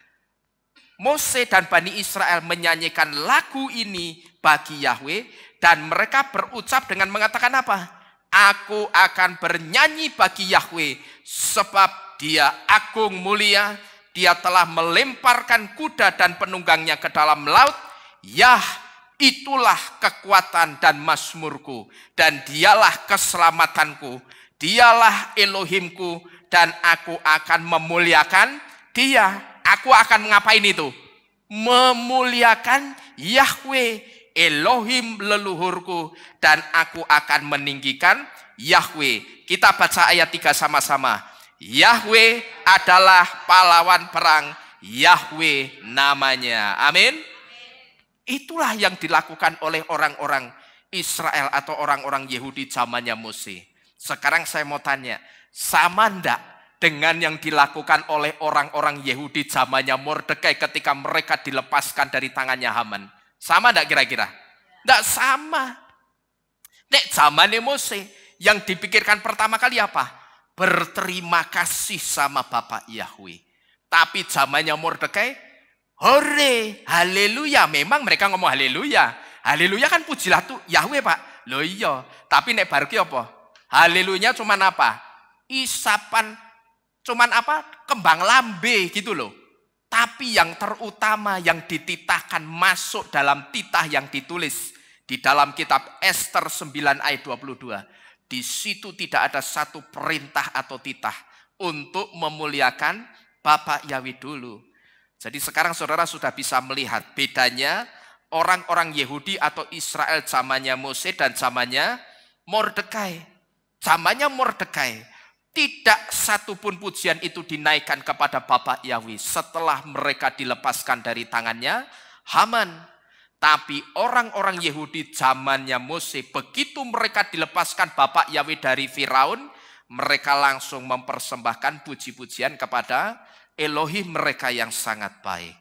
Mose dan Bani Israel menyanyikan lagu ini bagi Yahweh. Dan mereka berucap dengan mengatakan apa? Aku akan bernyanyi bagi Yahweh sebab dia agung mulia. Dia telah melemparkan kuda dan penunggangnya ke dalam laut. Yah, itulah kekuatan dan mazmurku. Dan dialah keselamatanku. Dialah Elohimku. Dan aku akan memuliakan dia. Aku akan ngapain itu? Memuliakan Yahweh, Elohim leluhurku. Dan aku akan meninggikan Yahweh. Kita baca ayat 3 sama-sama. Yahweh adalah pahlawan perang, Yahweh namanya. Amin. Itulah yang dilakukan oleh orang-orang Israel atau orang-orang Yahudi zamannya Mose. Sekarang saya mau tanya, sama enggak dengan yang dilakukan oleh orang-orang Yahudi zamannya Mordekai ketika mereka dilepaskan dari tangannya Haman? Sama enggak kira-kira? Enggak sama. Nek zamannya Mose, yang dipikirkan pertama kali apa? Berterima kasih sama Bapak Yahweh. Tapi zamannya Mordekai, hore, haleluya. Memang mereka ngomong haleluya. Haleluya kan pujilah tuh Yahweh, Pak. Loh iya. Tapi nek baru ki apa? Haleluya cuman apa? Isapan, cuman apa? Kembang lambe gitu loh. Tapi yang terutama yang dititahkan masuk dalam titah yang ditulis di dalam kitab Ester 9 ayat 22. Di situ tidak ada satu perintah atau titah untuk memuliakan Bapak Yahweh dulu. Jadi sekarang saudara sudah bisa melihat bedanya orang-orang Yahudi atau Israel zamannya Mose dan zamannya Mordekai. Zamannya Mordekai, tidak satupun pujian itu dinaikkan kepada Bapak Yahweh setelah mereka dilepaskan dari tangannya Haman. Tapi orang-orang Yahudi zamannya Mose, begitu mereka dilepaskan Bapak Yahweh dari Firaun, mereka langsung mempersembahkan puji-pujian kepada Elohim mereka yang sangat baik.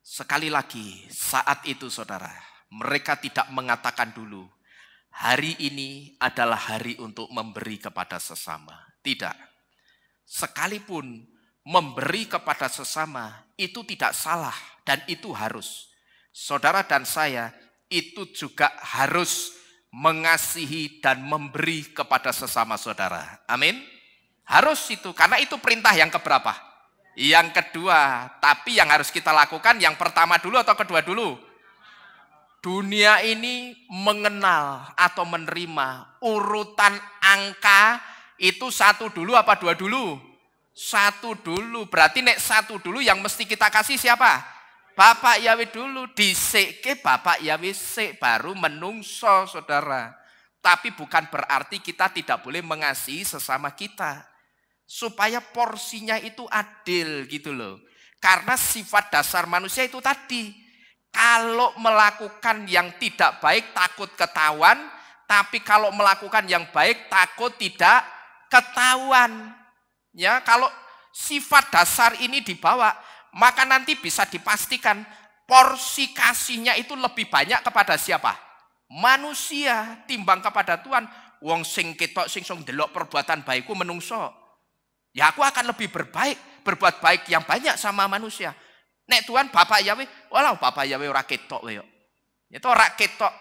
Sekali lagi, saat itu saudara, mereka tidak mengatakan dulu, hari ini adalah hari untuk memberi kepada sesama. Tidak. Sekalipun memberi kepada sesama itu tidak salah dan itu harus. Saudara dan saya itu juga harus mengasihi dan memberi kepada sesama saudara. Amin. Harus itu, karena itu perintah yang keberapa? Yang kedua. Tapi yang harus kita lakukan yang pertama dulu atau kedua dulu? Dunia ini mengenal atau menerima urutan angka itu satu dulu apa dua dulu? Satu dulu. Berarti nek satu dulu yang mesti kita kasih siapa? Bapak Yahweh dulu. Diseke Bapak Yahweh sik baru menungso saudara. Tapi bukan berarti kita tidak boleh mengasihi sesama kita. Supaya porsinya itu adil gitu loh. Karena sifat dasar manusia itu tadi. Kalau melakukan yang tidak baik takut ketahuan, tapi kalau melakukan yang baik takut tidak ketahuan. Ya, kalau sifat dasar ini dibawa, maka nanti bisa dipastikan porsi kasihnya itu lebih banyak kepada siapa? Manusia timbang kepada Tuhan. Wong sing ketok sing ndelok perbuatan baikku menungso. Ya aku akan lebih berbuat baik yang banyak sama manusia. Nek Tuhan Bapak Yahweh, walau Bapak Yahweh ora ketok wae. Itu ora ketok,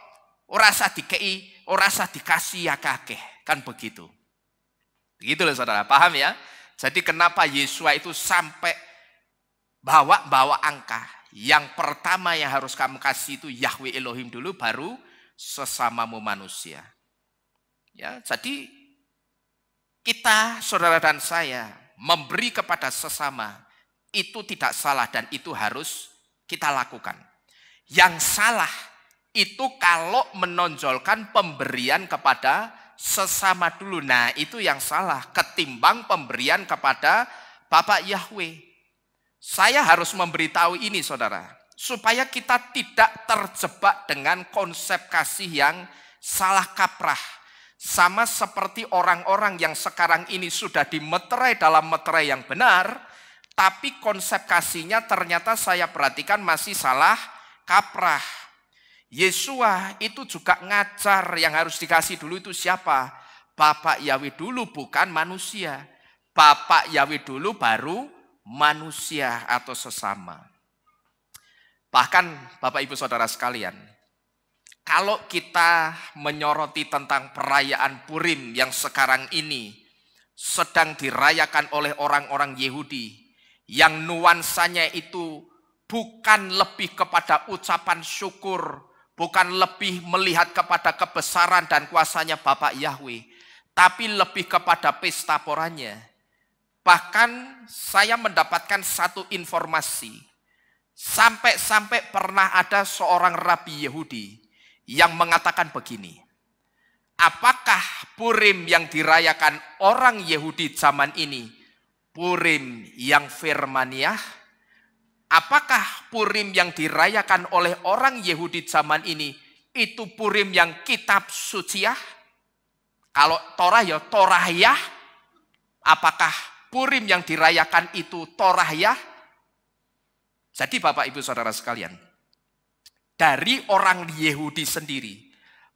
ora usah dikei, ora usah dikasih akeh, kan begitu. Begitu loh saudara, paham ya? Jadi kenapa Yesua itu sampai bawa angka. Yang pertama yang harus kamu kasih itu Yahweh Elohim dulu, baru sesamamu manusia. Ya, jadi kita, saudara dan saya, memberi kepada sesama itu tidak salah dan itu harus kita lakukan. Yang salah itu kalau menonjolkan pemberian kepada sesama dulu. Nah, itu yang salah ketimbang pemberian kepada Bapak Yahweh. Saya harus memberitahu ini saudara, supaya kita tidak terjebak dengan konsep kasih yang salah kaprah. Sama seperti orang-orang yang sekarang ini sudah dimeterai dalam meterai yang benar, tapi konsep kasihnya ternyata saya perhatikan masih salah kaprah. Yesua itu juga ngajar yang harus dikasih dulu itu siapa? Bapak Yahweh dulu, bukan manusia. Bapak Yahweh dulu baru manusia atau sesama. Bahkan Bapak Ibu Saudara sekalian, kalau kita menyoroti tentang perayaan Purim yang sekarang ini sedang dirayakan oleh orang-orang Yahudi, yang nuansanya itu bukan lebih kepada ucapan syukur, bukan lebih melihat kepada kebesaran dan kuasanya Bapak Yahweh, tapi lebih kepada pesta poranya. Bahkan saya mendapatkan satu informasi, sampai-sampai pernah ada seorang rabi Yahudi yang mengatakan begini, apakah Purim yang dirayakan orang Yahudi zaman ini Purim yang firmaniah? Apakah Purim yang dirayakan oleh orang Yahudi zaman ini itu Purim yang kitab suciah? Kalau Torah ya Torahiyah. Apakah Purim yang dirayakan itu Torahiyah? Jadi Bapak Ibu Saudara sekalian, dari orang Yahudi sendiri.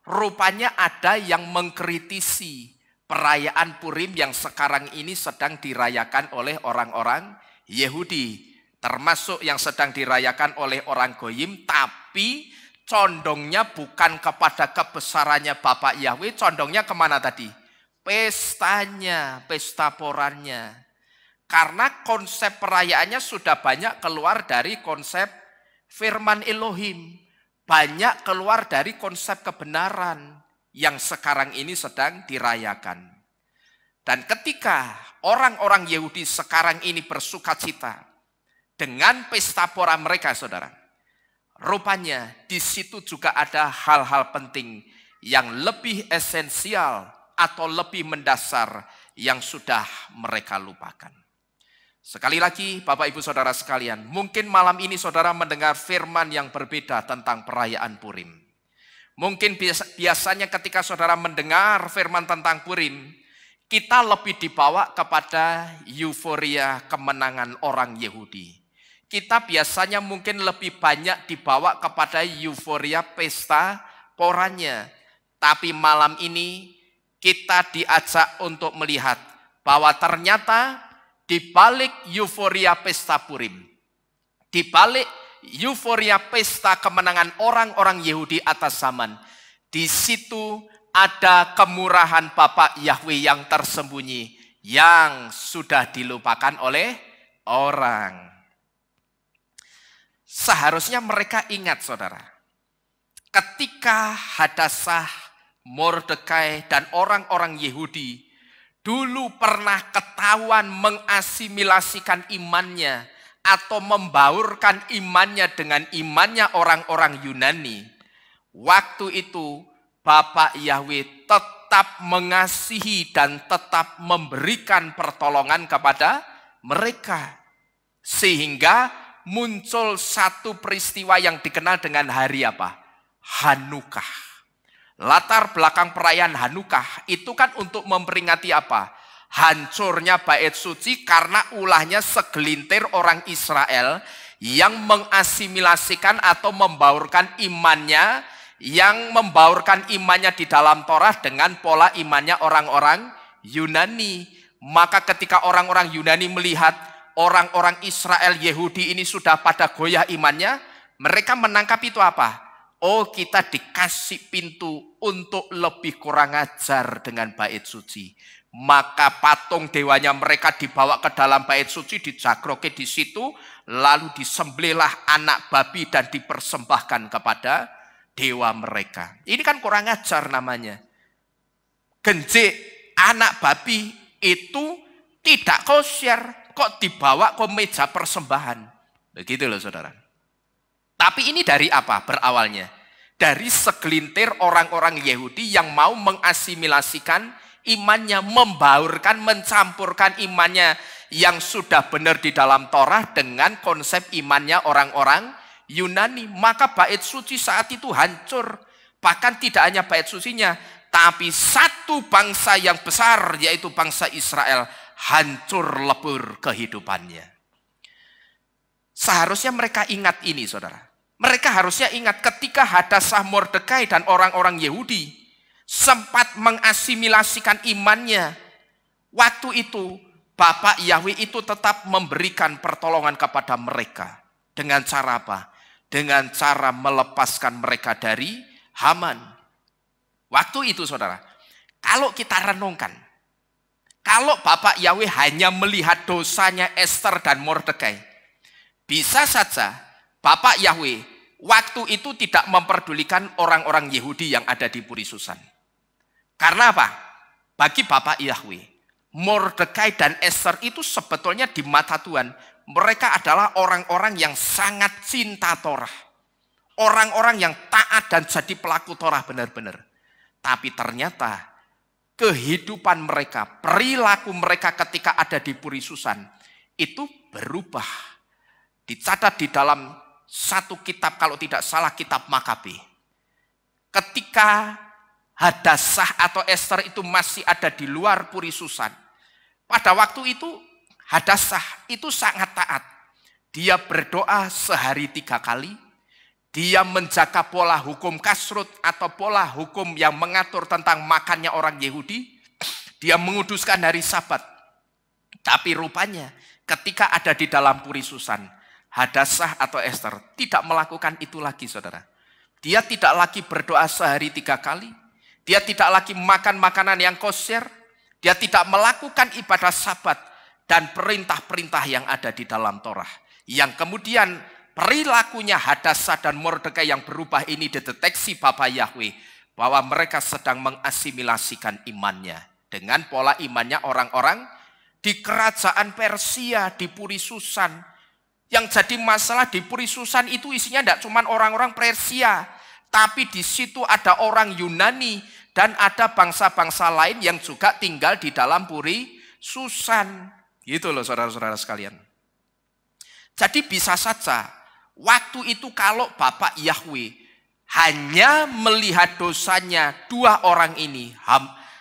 Rupanya ada yang mengkritisi perayaan Purim yang sekarang ini sedang dirayakan oleh orang-orang Yahudi. Termasuk yang sedang dirayakan oleh orang Goyim, tapi condongnya bukan kepada kebesarannya Bapak Yahweh, condongnya kemana tadi? Pestanya, pesta porannya. Karena konsep perayaannya sudah banyak keluar dari konsep firman Elohim. Banyak keluar dari konsep kebenaran yang sekarang ini sedang dirayakan. Dan ketika orang-orang Yahudi sekarang ini bersukacita dengan pesta pora mereka, saudara, rupanya di situ juga ada hal-hal penting yang lebih esensial atau lebih mendasar yang sudah mereka lupakan. Sekali lagi Bapak Ibu Saudara sekalian, mungkin malam ini saudara mendengar firman yang berbeda tentang perayaan Purim. Mungkin biasanya ketika saudara mendengar firman tentang Purim, kita lebih dibawa kepada euforia kemenangan orang Yahudi. Kita biasanya mungkin lebih banyak dibawa kepada euforia pesta poranya. Tapi malam ini kita diajak untuk melihat bahwa ternyata di balik euforia pesta Purim, di balik euforia pesta kemenangan orang-orang Yahudi atas zaman, di situ ada kemurahan Bapa Yahweh yang tersembunyi, yang sudah dilupakan oleh orang. Seharusnya mereka ingat, saudara, ketika Hadassah, Mordekai, dan orang-orang Yahudi dulu pernah ketahuan mengasimilasikan imannya atau membaurkan imannya dengan imannya orang-orang Yunani. Waktu itu Bapak Yahweh tetap mengasihi dan tetap memberikan pertolongan kepada mereka. Sehingga muncul satu peristiwa yang dikenal dengan hari apa? Hanukkah. Latar belakang perayaan Hanukkah itu kan untuk memperingati apa? Hancurnya bait suci karena ulahnya segelintir orang Israel yang mengasimilasikan atau membaurkan imannya, yang membaurkan imannya di dalam Torah dengan pola imannya orang-orang Yunani. Maka ketika orang-orang Yunani melihat orang-orang Israel Yahudi ini sudah pada goyah imannya, mereka menangkap itu apa? Oh, kita dikasih pintu untuk lebih kurang ajar dengan bait suci. Maka patung dewanya mereka dibawa ke dalam bait suci, dijagroke di situ, lalu disembelihlah anak babi dan dipersembahkan kepada dewa mereka. Ini kan kurang ajar namanya. Genjik anak babi itu tidak kosher, kok dibawa ke meja persembahan. Begitu loh saudara. Tapi ini dari apa berawalnya? Dari segelintir orang-orang Yahudi yang mau mengasimilasikan imannya, membaurkan, mencampurkan imannya yang sudah benar di dalam Torah dengan konsep imannya orang-orang Yunani. Maka bait suci saat itu hancur. Bahkan tidak hanya bait sucinya, tapi satu bangsa yang besar, yaitu bangsa Israel, hancur lebur kehidupannya. Seharusnya mereka ingat ini, saudara. Mereka harusnya ingat ketika Hadassah, Mordekai, dan orang-orang Yahudi sempat mengasimilasikan imannya. Waktu itu, Bapak Yahweh itu tetap memberikan pertolongan kepada mereka. Dengan cara apa? Dengan cara melepaskan mereka dari Haman. Waktu itu, saudara, kalau kita renungkan, kalau Bapak Yahweh hanya melihat dosanya Esther dan Mordekai, bisa saja Bapak Yahweh waktu itu tidak memperdulikan orang-orang Yahudi yang ada di Puri Susan. Karena apa? Bagi Bapak Yahweh, Mordekai dan Esther itu sebetulnya di mata Tuhan, mereka adalah orang-orang yang sangat cinta Torah. Orang-orang yang taat dan jadi pelaku Torah benar-benar. Tapi ternyata kehidupan mereka, perilaku mereka ketika ada di Puri Susan itu berubah. Dicatat di dalam satu kitab, kalau tidak salah kitab Makabe. Ketika Hadassah atau Esther itu masih ada di luar Puri Susan, pada waktu itu Hadassah itu sangat taat. Dia berdoa sehari 3 kali. Dia menjaga pola hukum kasrut atau pola hukum yang mengatur tentang makannya orang Yahudi. Dia menguduskan hari Sabat. Tapi rupanya ketika ada di dalam puri Susan, Hadassah atau Ester tidak melakukan itu lagi, saudara. Dia tidak lagi berdoa sehari 3 kali. Dia tidak lagi makan makanan yang kosher. Dia tidak melakukan ibadah Sabat dan perintah-perintah yang ada di dalam Torah. Yang kemudian perilakunya Hadassah dan Mordekai yang berubah ini dideteksi Bapa Yahweh bahwa mereka sedang mengasimilasikan imannya dengan pola imannya orang-orang di kerajaan Persia, di Puri Susan. Yang jadi masalah di Puri Susan itu isinya tidak cuma orang-orang Persia, tapi di situ ada orang Yunani dan ada bangsa-bangsa lain yang juga tinggal di dalam Puri Susan. Gitu loh saudara-saudara sekalian. Jadi bisa saja waktu itu kalau Bapak Yahweh hanya melihat dosanya 2 orang ini,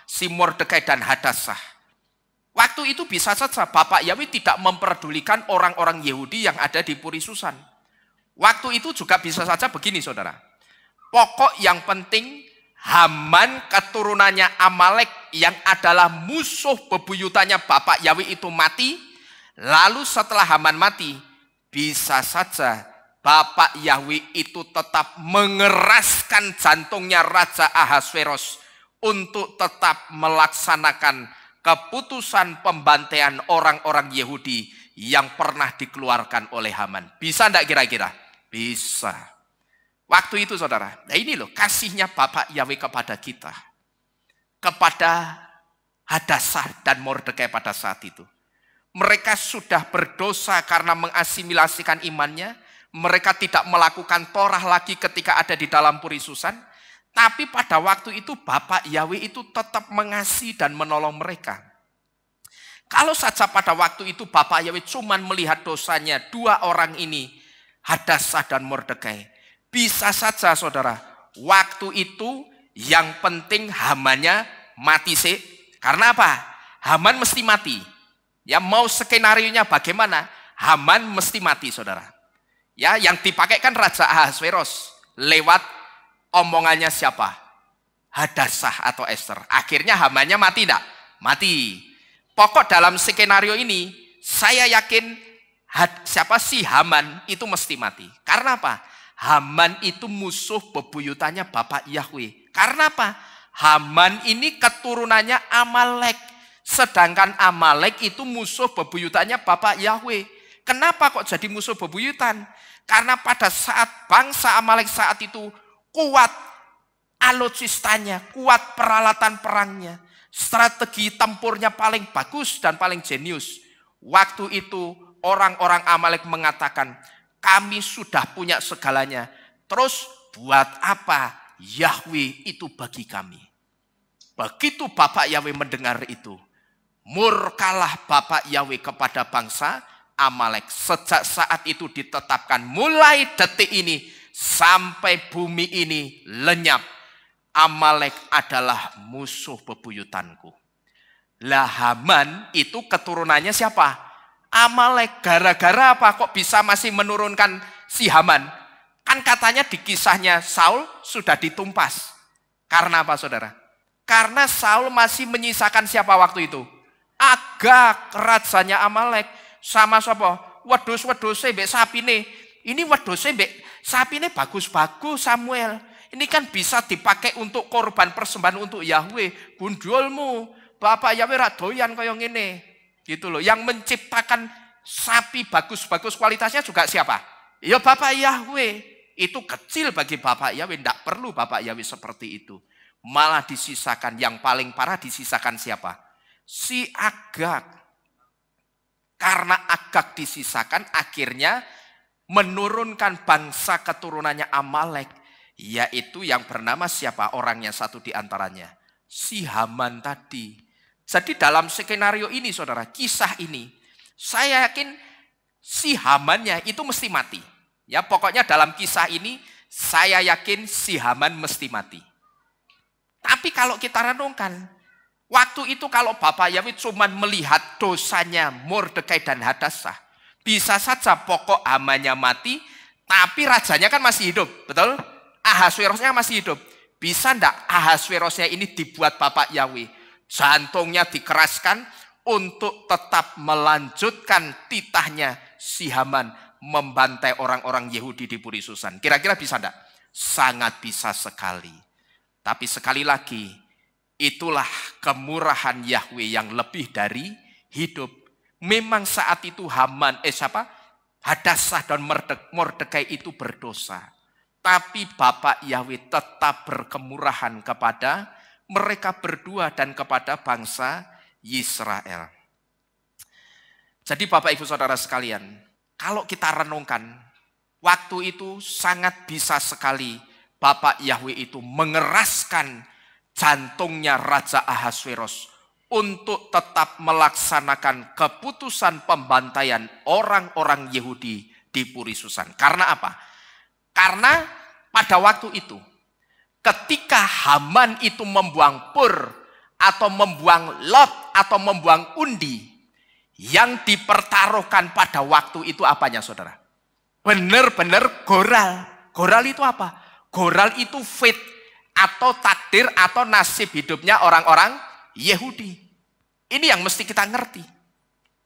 si Mordekai dan Hadassah. Waktu itu bisa saja Bapak Yahweh tidak memperdulikan orang-orang Yahudi yang ada di Puri Susan. Waktu itu juga bisa saja begini saudara. Pokok yang penting Haman keturunannya Amalek yang adalah musuh bebuyutannya Bapak Yahweh itu mati. Lalu setelah Haman mati, bisa saja Bapak Yahweh itu tetap mengeraskan jantungnya Raja Ahasveros untuk tetap melaksanakan keputusan pembantaian orang-orang Yahudi yang pernah dikeluarkan oleh Haman. Bisa enggak kira-kira? Bisa. Waktu itu saudara, nah ini loh kasihnya Bapak Yahweh kepada kita. Kepada Hadassah dan Mordekai pada saat itu. Mereka sudah berdosa karena mengasimilasikan imannya. Mereka tidak melakukan Torah lagi ketika ada di dalam Puri Susan. Tapi pada waktu itu Bapak Yahweh itu tetap mengasihi dan menolong mereka. Kalau saja pada waktu itu Bapak Yahweh cuma melihat dosanya 2 orang ini, Hadassah dan Mordekai. Bisa saja saudara, waktu itu yang penting Hamannya mati sih. Karena apa? Haman mesti mati. Ya mau skenarionya bagaimana? Haman mesti mati saudara. Ya, yang dipakai kan Raja Ahasveros lewat omongannya siapa? Hadassah atau Ester. Akhirnya Hamannya mati enggak? Mati. Pokok dalam skenario ini saya yakin siapa sih Haman itu mesti mati. Karena apa? Haman itu musuh bebuyutannya Bapak Yahweh. Karena apa? Haman ini keturunannya Amalek. Sedangkan Amalek itu musuh bebuyutannya Bapak Yahweh. Kenapa kok jadi musuh bebuyutan? Karena pada saat bangsa Amalek saat itu kuat alutsistanya, kuat peralatan perangnya, strategi tempurnya paling bagus dan paling jenius. Waktu itu orang-orang Amalek mengatakan, kami sudah punya segalanya. Terus buat apa Yahweh itu bagi kami? Begitu Bapak Yahweh mendengar itu, murkalah Bapak Yahweh kepada bangsa Amalek. Sejak saat itu ditetapkan mulai detik ini sampai bumi ini lenyap, Amalek adalah musuh bebuyutanku. Lah Haman itu keturunannya siapa? Amalek. Gara-gara apa kok bisa masih menurunkan si Haman? Kan katanya di kisahnya Saul sudah ditumpas. Karena apa saudara? Karena Saul masih menyisakan siapa waktu itu? Agag, rajanya Amalek. Sama siapa? Wedhus-wedhuse mbek sapine. Ini wedhuse mbek sapine bagus-bagus Samuel. Ini kan bisa dipakai untuk korban persembahan untuk Yahweh. Gundulmu, Bapak Yahweh ra doyan kaya ngene. Gitu loh. Yang menciptakan sapi bagus-bagus kualitasnya juga siapa? Ya Bapak Yahweh. Itu kecil bagi Bapak Yahweh. Tidak perlu Bapak Yahweh seperti itu. Malah disisakan. Yang paling parah disisakan siapa? Si Agag. Karena Agag disisakan akhirnya menurunkan bangsa keturunannya Amalek. Yaitu yang bernama siapa? Orangnya satu di antaranya. Si Haman tadi. Jadi dalam skenario ini saudara, kisah ini, saya yakin si Hamannya itu mesti mati. Ya pokoknya dalam kisah ini, saya yakin si Haman mesti mati. Tapi kalau kita renungkan, waktu itu kalau Bapak Yahweh cuma melihat dosanya Mordekai dan Hadassah, bisa saja pokok Hamannya mati, Tapi rajanya kan masih hidup, betul? Ahasverosnya masih hidup. Bisa enggak Ahasverosnya ini dibuat Bapak Yahweh? Jantungnya dikeraskan untuk tetap melanjutkan titahnya si Haman membantai orang-orang Yahudi di Puri Susan. Kira-kira bisa enggak? Sangat bisa sekali. Tapi sekali lagi, itulah kemurahan Yahweh yang lebih dari hidup. Memang saat itu Hadassah dan Mordekai itu berdosa. Tapi Bapak Yahweh tetap berkemurahan kepada mereka berdua dan kepada bangsa Israel. Jadi Bapak Ibu Saudara sekalian, kalau kita renungkan, waktu itu sangat bisa sekali Bapak Yahweh itu mengeraskan jantungnya Raja Ahasveros untuk tetap melaksanakan keputusan pembantaian orang-orang Yahudi di Puri Susan. Karena apa? Karena pada waktu itu, ketika Haman itu membuang pur, atau membuang lot, atau membuang undi, yang dipertaruhkan pada waktu itu apanya saudara? Benar-benar goral. Goral itu apa? Goral itu fate, atau takdir, atau nasib hidupnya orang-orang Yahudi. Ini yang mesti kita ngerti.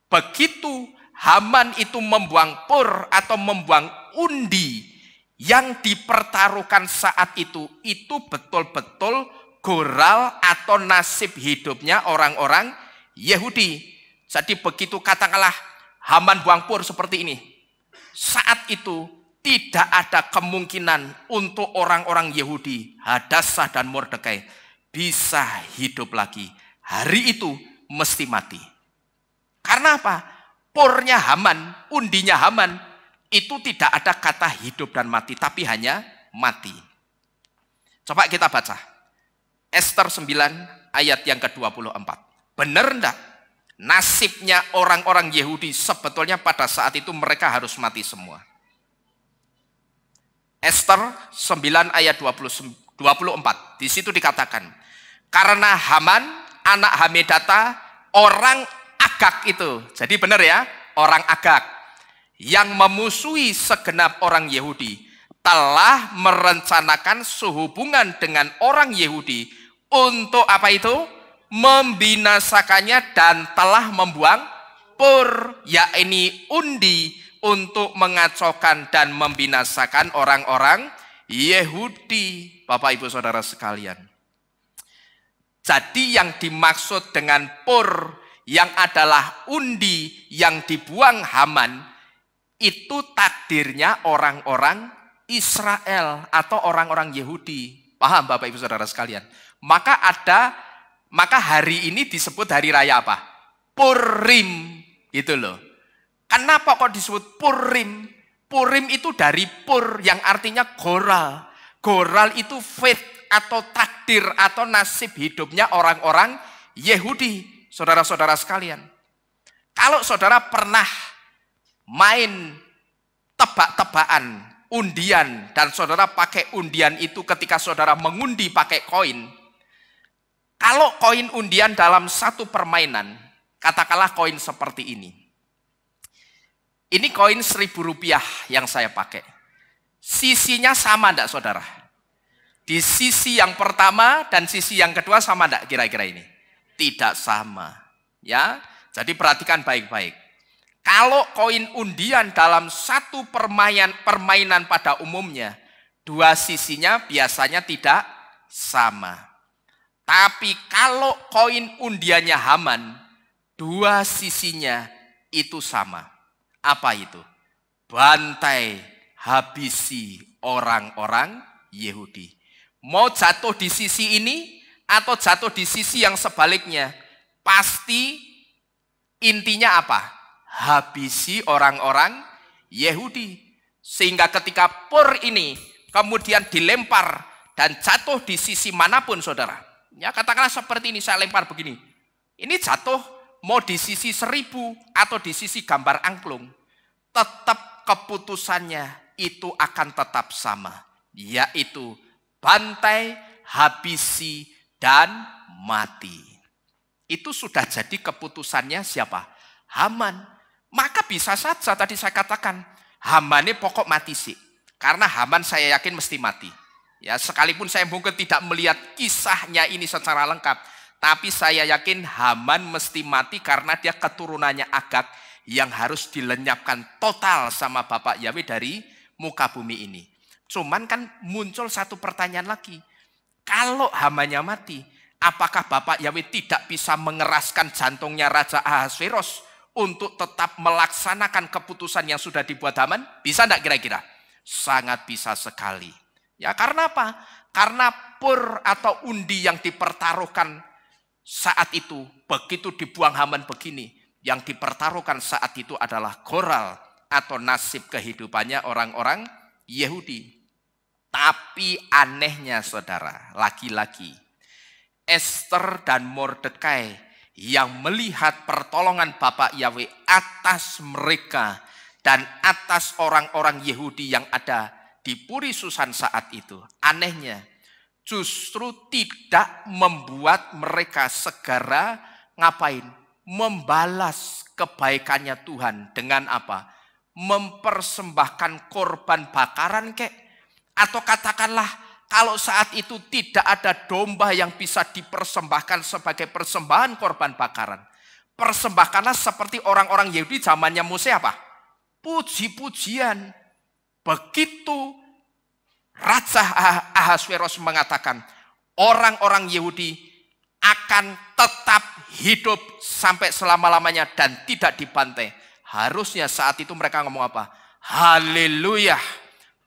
Begitu Haman itu membuang pur atau membuang undi yang dipertaruhkan saat itu betul-betul goral atau nasib hidupnya orang-orang Yahudi. Jadi begitu katakanlah Haman buang pur seperti ini, saat itu tidak ada kemungkinan untuk orang-orang Yahudi, Hadassah dan Mordekai bisa hidup lagi. Hari itu mesti mati. Karena apa? Purnya Haman, undinya Haman, itu tidak ada kata hidup dan mati, tapi hanya mati. Coba kita baca. Ester 9 ayat yang ke-24. Benar enggak? Nasibnya orang-orang Yahudi sebetulnya pada saat itu mereka harus mati semua. Ester 9 ayat 24. Di situ dikatakan, karena Haman anak Hamedata orang Agag itu. Jadi benar ya, orang Agag yang memusuhi segenap orang Yahudi telah merencanakan sehubungan dengan orang Yahudi untuk apa itu? Membinasakannya dan telah membuang pur, yakni undi, untuk mengacaukan dan membinasakan orang-orang Yahudi. Bapak Ibu Saudara sekalian. Jadi yang dimaksud dengan pur yang adalah undi yang dibuang Haman, itu takdirnya orang-orang Israel atau orang-orang Yahudi. Paham Bapak Ibu Saudara sekalian? Maka hari ini disebut hari raya apa? Purim, gitu loh. Kenapa kok disebut Purim? Purim itu dari pur yang artinya goral. Goral itu fate atau takdir atau nasib hidupnya orang-orang Yahudi. Saudara-saudara sekalian. Kalau saudara pernah main tebak-tebakan undian dan saudara pakai undian itu ketika saudara mengundi pakai koin. Kalau koin undian dalam satu permainan, katakanlah koin seperti ini. Ini koin Rp1.000 yang saya pakai. Sisinya sama enggak saudara? Di sisi yang pertama dan sisi yang kedua sama enggak kira-kira ini? Tidak sama. Ya, jadi perhatikan baik-baik. Kalau koin undian dalam satu permainan pada umumnya, dua sisinya biasanya tidak sama. Tapi kalau koin undiannya Haman, dua sisinya itu sama. Apa itu? Bantai, habisi orang-orang Yahudi. Mau jatuh di sisi ini atau jatuh di sisi yang sebaliknya, pasti intinya apa? Habisi orang-orang Yahudi. Sehingga ketika pur ini kemudian dilempar dan jatuh di sisi manapun saudara. Ya katakanlah seperti ini, saya lempar begini. Ini jatuh mau di sisi 1000 atau di sisi gambar angklung, tetap keputusannya itu akan tetap sama, yaitu bantai, habisi, dan mati. Itu sudah jadi keputusannya siapa? Haman. Maka bisa saja tadi saya katakan, Haman ini pokok mati sih. Karena Haman saya yakin mesti mati. Ya, sekalipun saya mungkin tidak melihat kisahnya ini secara lengkap, tapi saya yakin Haman mesti mati karena dia keturunannya Agag yang harus dilenyapkan total sama Bapak Yahweh dari muka bumi ini. Cuman kan muncul satu pertanyaan lagi. Kalau Hamannya mati, apakah Bapak Yahweh tidak bisa mengeraskan jantungnya Raja Ahasveros untuk tetap melaksanakan keputusan yang sudah dibuat Haman? Bisa enggak kira-kira? Sangat bisa sekali. Ya, karena apa? Karena pur atau undi yang dipertaruhkan saat itu, begitu dibuang Haman begini, yang dipertaruhkan saat itu adalah goral atau nasib kehidupannya orang-orang Yahudi. Tapi anehnya saudara, lagi-lagi Esther dan Mordekai yang melihat pertolongan Bapak Yahweh atas mereka dan atas orang-orang Yahudi yang ada di Puri Susan saat itu. Anehnya, justru tidak membuat mereka segera ngapain? Membalas kebaikannya Tuhan dengan apa? Mempersembahkan korban bakaran kek? Atau katakanlah kalau saat itu tidak ada domba yang bisa dipersembahkan sebagai persembahan korban bakaran. Persembahkanlah seperti orang-orang Yahudi zamannya Mose apa? Puji-pujian. Begitu Raja Ahasveros mengatakan orang-orang Yahudi akan tetap hidup sampai selama-lamanya dan tidak dibantai. Harusnya saat itu mereka ngomong apa? Haleluya,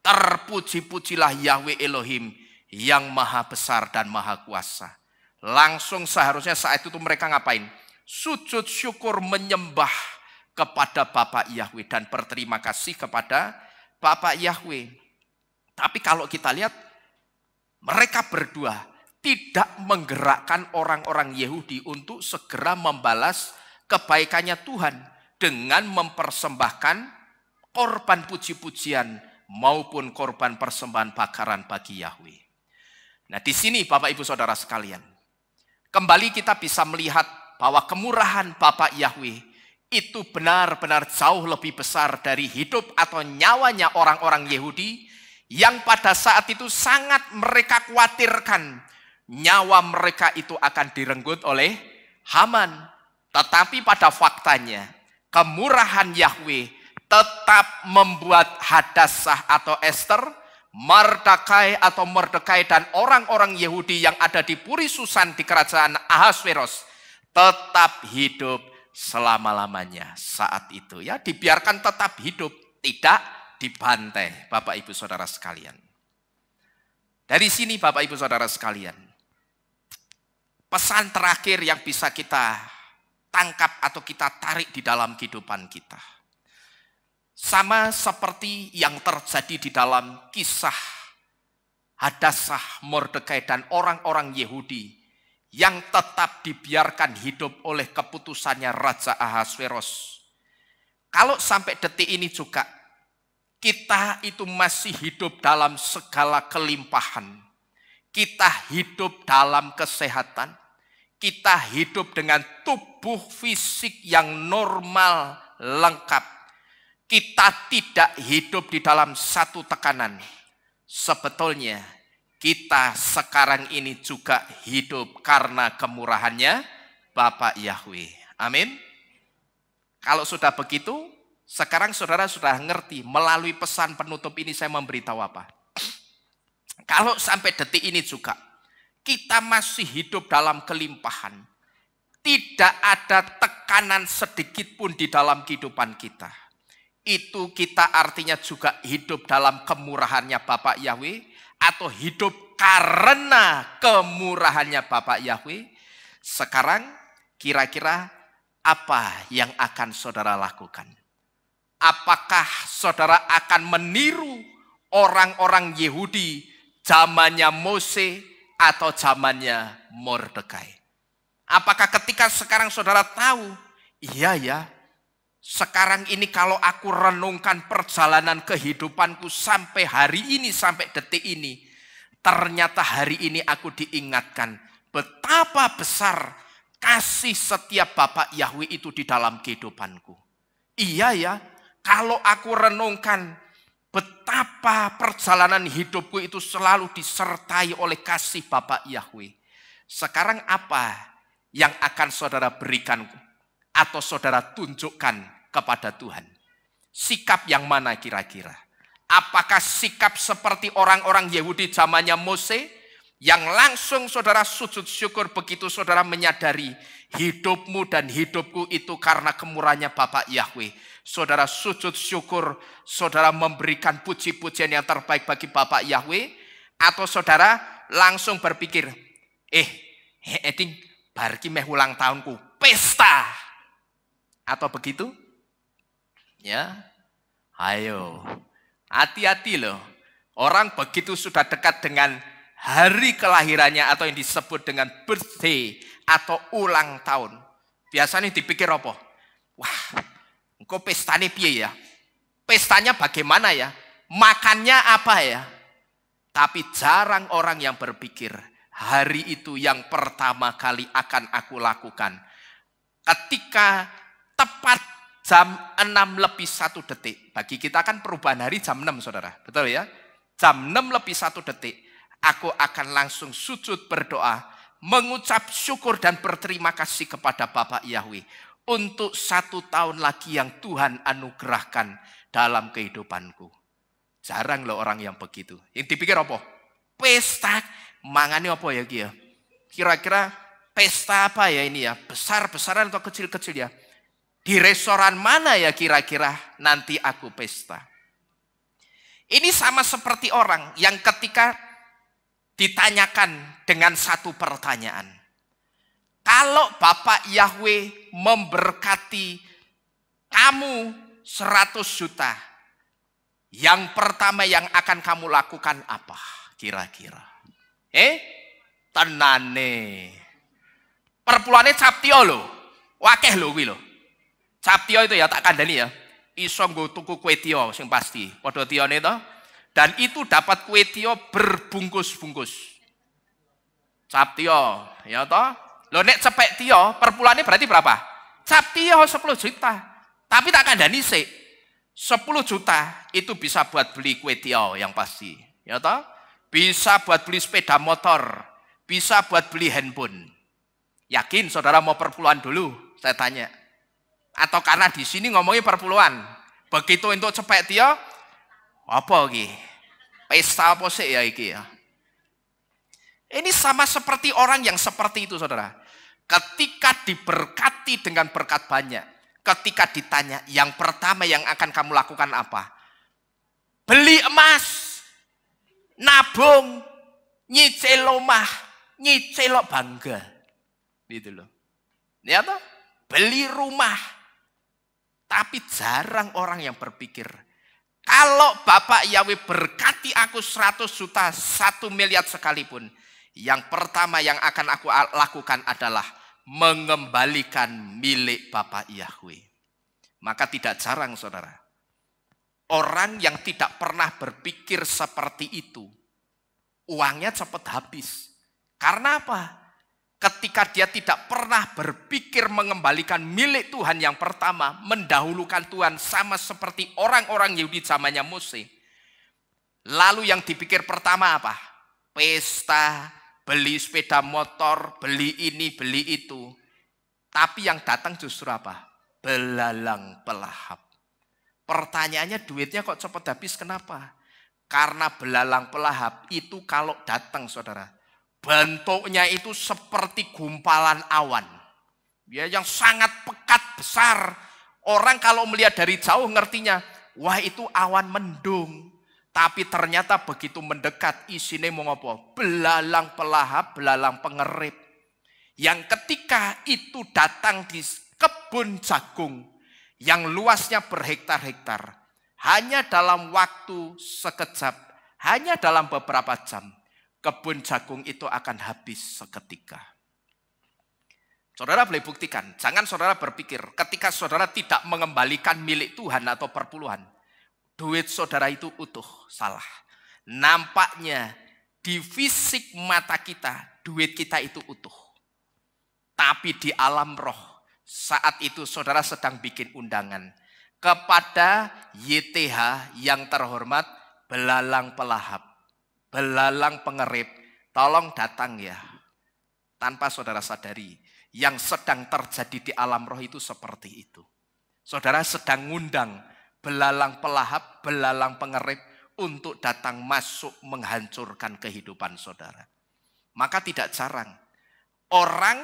terpuji-pujilah Yahweh Elohim yang maha besar dan maha kuasa. Langsung seharusnya saat itu mereka ngapain? Sujud syukur menyembah kepada Bapak Yahweh dan berterima kasih kepada Bapak Yahweh. Tapi kalau kita lihat, mereka berdua tidak menggerakkan orang-orang Yahudi untuk segera membalas kebaikannya Tuhan dengan mempersembahkan korban puji-pujian maupun korban persembahan bakaran bagi Yahweh. Nah, di sini Bapak Ibu Saudara sekalian, kembali kita bisa melihat bahwa kemurahan Bapak Yahweh itu benar-benar jauh lebih besar dari hidup atau nyawanya orang-orang Yahudi yang pada saat itu sangat mereka khawatirkan nyawa mereka itu akan direnggut oleh Haman. Tetapi pada faktanya kemurahan Yahweh tetap membuat Hadassah atau Esther, Mordekai dan orang-orang Yahudi yang ada di Puri Susan di kerajaan Ahasveros tetap hidup selama-lamanya saat itu. Ya, dibiarkan tetap hidup, tidak dibantai, Bapak Ibu Saudara sekalian. Dari sini Bapak Ibu Saudara sekalian, pesan terakhir yang bisa kita tangkap atau kita tarik di dalam kehidupan kita. Sama seperti yang terjadi di dalam kisah Hadassah, Mordekai dan orang-orang Yahudi yang tetap dibiarkan hidup oleh keputusannya Raja Ahasveros. Kalau sampai detik ini juga kita itu masih hidup dalam segala kelimpahan. Kita hidup dalam kesehatan. Kita hidup dengan tubuh fisik yang normal, lengkap. Kita tidak hidup di dalam satu tekanan. Sebetulnya kita sekarang ini juga hidup karena kemurahannya Bapak Yahweh. Amin. Kalau sudah begitu, sekarang saudara sudah ngerti melalui pesan penutup ini saya memberitahu apa. Kalau sampai detik ini juga kita masih hidup dalam kelimpahan. Tidak ada tekanan sedikit pun di dalam kehidupan kita. Itu kita artinya juga hidup dalam kemurahannya Bapak Yahweh. Atau hidup karena kemurahannya Bapak Yahweh. Sekarang kira-kira apa yang akan saudara lakukan? Apakah saudara akan meniru orang-orang Yahudi zamannya Mose atau zamannya Mordekai? Apakah ketika sekarang saudara tahu, iya ya, sekarang ini kalau aku renungkan perjalanan kehidupanku sampai hari ini, sampai detik ini, ternyata hari ini aku diingatkan betapa besar kasih setiap Bapak Yahweh itu di dalam kehidupanku. Iya ya, kalau aku renungkan betapa perjalanan hidupku itu selalu disertai oleh kasih Bapak Yahweh. Sekarang apa yang akan saudara berikan atau saudara tunjukkan kepada Tuhan? Sikap yang mana kira-kira? Apakah sikap seperti orang-orang Yahudi zamannya Mose yang langsung saudara sujud syukur begitu saudara menyadari hidupmu dan hidupku itu karena kemurahannya Bapak Yahweh. Saudara sujud syukur, saudara memberikan puji-pujian yang terbaik bagi Bapak Yahweh, atau saudara langsung berpikir, Eding, bar ki meh ulang tahunku, pesta. Atau begitu? Ya. Ayo. Hati-hati loh. Orang begitu sudah dekat dengan hari kelahirannya atau yang disebut dengan birthday atau ulang tahun. Biasanya dipikir apa? Wah, engkau pestanya piye ya? Pestanya bagaimana ya? Makannya apa ya? Tapi jarang orang yang berpikir, hari itu yang pertama kali akan aku lakukan. Ketika tepat jam 6:01. Bagi kita kan perubahan hari jam 6, saudara. Betul ya? Jam 6:01, aku akan langsung sujud berdoa, mengucap syukur dan berterima kasih kepada Bapak Yahweh untuk 1 tahun lagi yang Tuhan anugerahkan dalam kehidupanku. Jarang loh orang yang begitu. Yang dipikir apa? Pesta. Mangane apa ya kia? Kira-kira pesta apa ya ini ya? Besar-besaran atau kecil-kecil ya? Di restoran mana ya kira-kira nanti aku pesta? Ini sama seperti orang yang ketika ditanyakan dengan satu pertanyaan. Kalau Bapak Yahweh memberkati kamu 100 juta, yang pertama yang akan kamu lakukan apa kira-kira? Tenane. Perpuluhannya captio loh. Wakeh loh kuwi lho. Captio itu ya tak kandani ya. Iso nggo tuku kue tio sing pasti. Padha tione to. Dan itu dapat kue tio berbungkus-bungkus. Captio, ya toh? Loh nek cepek tio, perpuluhannya berarti berapa? Captio 10 juta. Tapi tak kandani sik. 10 juta itu bisa buat beli kue tio yang pasti. Ya toh? Bisa buat beli sepeda motor. Bisa buat beli handphone. Yakin saudara mau perpuluhan dulu? Saya tanya. Atau karena di sini ngomongin perpuluhan. Begitu untuk cepek tio, apa iki? Pesta apa sih ya iki ya? Ini sama seperti orang yang seperti itu, saudara. Ketika diberkati dengan berkat banyak, ketika ditanya, yang pertama yang akan kamu lakukan apa? Beli emas, nabung, nyicil omah, nyicil bangga. Gitu loh. Ya toh? Beli rumah. Tapi jarang orang yang berpikir, kalau Bapak Yahweh berkati aku 100 juta, 1 miliar sekalipun, yang pertama yang akan aku lakukan adalah mengembalikan milik Bapak Yahweh. Maka tidak jarang saudara, orang yang tidak pernah berpikir seperti itu, uangnya cepat habis. Karena apa? Ketika dia tidak pernah berpikir mengembalikan milik Tuhan yang pertama, mendahulukan Tuhan sama seperti orang-orang Yahudi zamannya Mose. Lalu yang dipikir pertama apa? Pesta, beli sepeda motor, beli ini, beli itu. Tapi yang datang justru apa? Belalang pelahap. Pertanyaannya duitnya kok cepat habis, kenapa? Karena belalang pelahap itu kalau datang saudara, bentuknya itu seperti gumpalan awan. Ya, yang sangat pekat besar. Orang kalau melihat dari jauh ngertinya, wah itu awan mendung. Tapi ternyata begitu mendekat isinya mau ngopo? Belalang pelahap, belalang pengerip. Yang ketika itu datang di kebun jagung yang luasnya berhektar-hektar. Hanya dalam waktu sekejap, hanya dalam beberapa jam. Kebun jagung itu akan habis seketika. Saudara boleh buktikan, jangan saudara berpikir ketika saudara tidak mengembalikan milik Tuhan atau perpuluhan, duit saudara itu utuh, salah. Nampaknya di fisik mata kita, duit kita itu utuh. Tapi di alam roh, saat itu saudara sedang bikin undangan. kepada YTH yang terhormat belalang pelahap, belalang pengerip, tolong datang ya. Tanpa saudara sadari, yang sedang terjadi di alam roh itu seperti itu. Saudara sedang ngundang belalang pelahap, belalang pengerip untuk datang masuk menghancurkan kehidupan saudara. Maka tidak jarang orang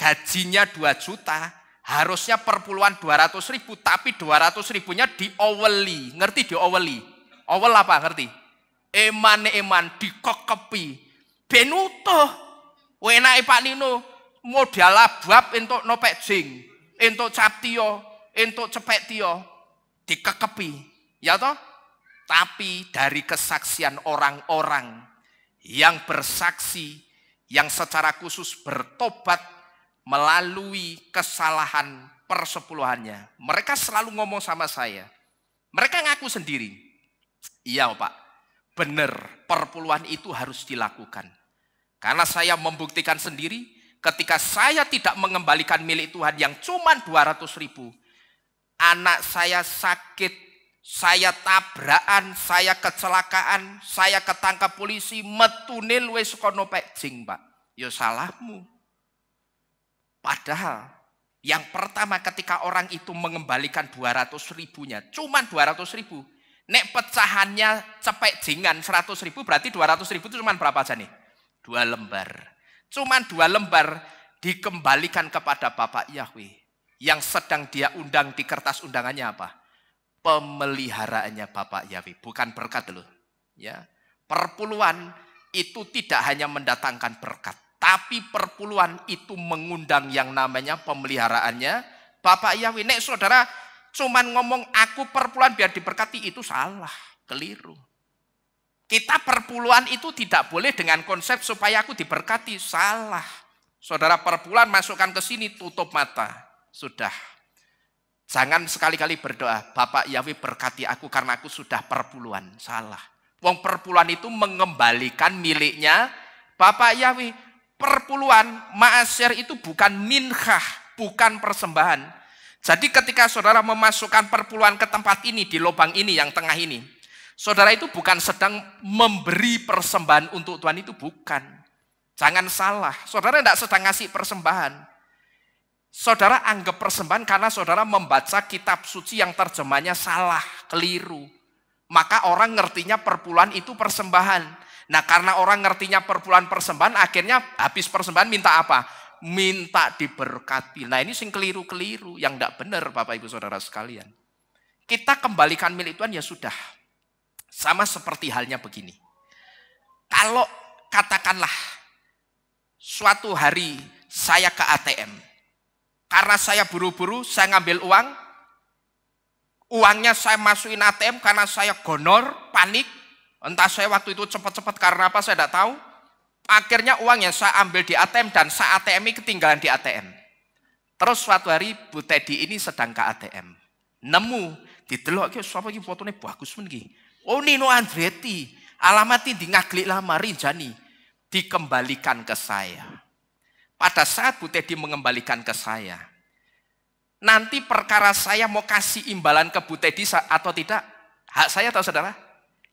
gajinya 2 juta, harusnya perpuluhan 200.000, tapi 200.000-nya dioweli. Ngerti dioweli? Owel apa ngerti? Eman dikekepi. Benutuh. Wenake Pak Nino modal abab entuk nopek jing, entuk captio, entuk cepek tio, dikekepi. Ya toh? Tapi dari kesaksian orang-orang yang bersaksi, yang secara khusus bertobat melalui kesalahan persepuluhannya, mereka selalu ngomong sama saya. Mereka ngaku sendiri, iya Pak, benar perpuluhan itu harus dilakukan. Karena saya membuktikan sendiri, ketika saya tidak mengembalikan milik Tuhan yang cuma 200.000, anak saya sakit, saya tabrakan, saya kecelakaan, saya ketangkap polisi, metune luwih saka nopek jing, Pak. Ya salahmu. Padahal yang pertama ketika orang itu mengembalikan 200.000-nya, cuma 200.000. Nek pecahannya cepek jingan 100.000, berarti 200.000 itu cuma berapa aja nih? 2 lembar. Cuma 2 lembar dikembalikan kepada Bapak Yahweh. Yang sedang dia undang di kertas undangannya apa? Pemeliharaannya Bapak Yahweh, bukan berkat loh. Ya. Perpuluhan itu tidak hanya mendatangkan berkat, tapi perpuluhan itu mengundang yang namanya pemeliharaannya Bapak Yahweh. Nek saudara cuman ngomong aku perpuluhan biar diberkati, itu salah, keliru. Kita perpuluhan itu tidak boleh dengan konsep supaya aku diberkati, salah. Saudara perpuluhan masukkan ke sini, tutup mata, sudah. Jangan sekali-kali berdoa, Bapak Yahweh berkati aku karena aku sudah perpuluhan, salah. Wong perpuluhan itu mengembalikan miliknya Bapak Yahweh. Perpuluhan, ma'asyir itu bukan minhah, bukan persembahan. Jadi ketika saudara memasukkan perpuluhan ke tempat ini, di lubang ini, yang tengah ini, saudara itu bukan sedang memberi persembahan untuk Tuhan, itu bukan. Jangan salah, saudara tidak sedang ngasih persembahan. Saudara anggap persembahan karena saudara membaca kitab suci yang terjemahnya salah, keliru. Maka orang ngertinya perpuluhan itu persembahan. Nah karena orang ngertinya perpuluhan persembahan, akhirnya habis persembahan minta apa? Minta diberkati. Nah ini sing keliru-keliru, yang tidak benar Bapak Ibu Saudara sekalian. Kita kembalikan milik Tuhan ya sudah. Sama seperti halnya begini. Kalau katakanlah suatu hari saya ke ATM. Karena saya buru-buru, saya ngambil uang. Uangnya saya masukin ATM karena saya gonor, panik. Entah saya waktu itu cepat-cepat karena apa saya tidak tahu. Akhirnya uangnya saya ambil di ATM dan saya ATM ketinggalan di ATM. Terus suatu hari Bu Teddy ini sedang ke ATM. Nemu, didelok sapa iki fotone bagus men iki. Oh Nino Andretti, alamatnya di ngaglik lama Rinjani, dikembalikan ke saya. Pada saat Bu Teddy mengembalikan ke saya, nanti perkara saya mau kasih imbalan ke Bu Teddy atau tidak, hak saya atau saudara?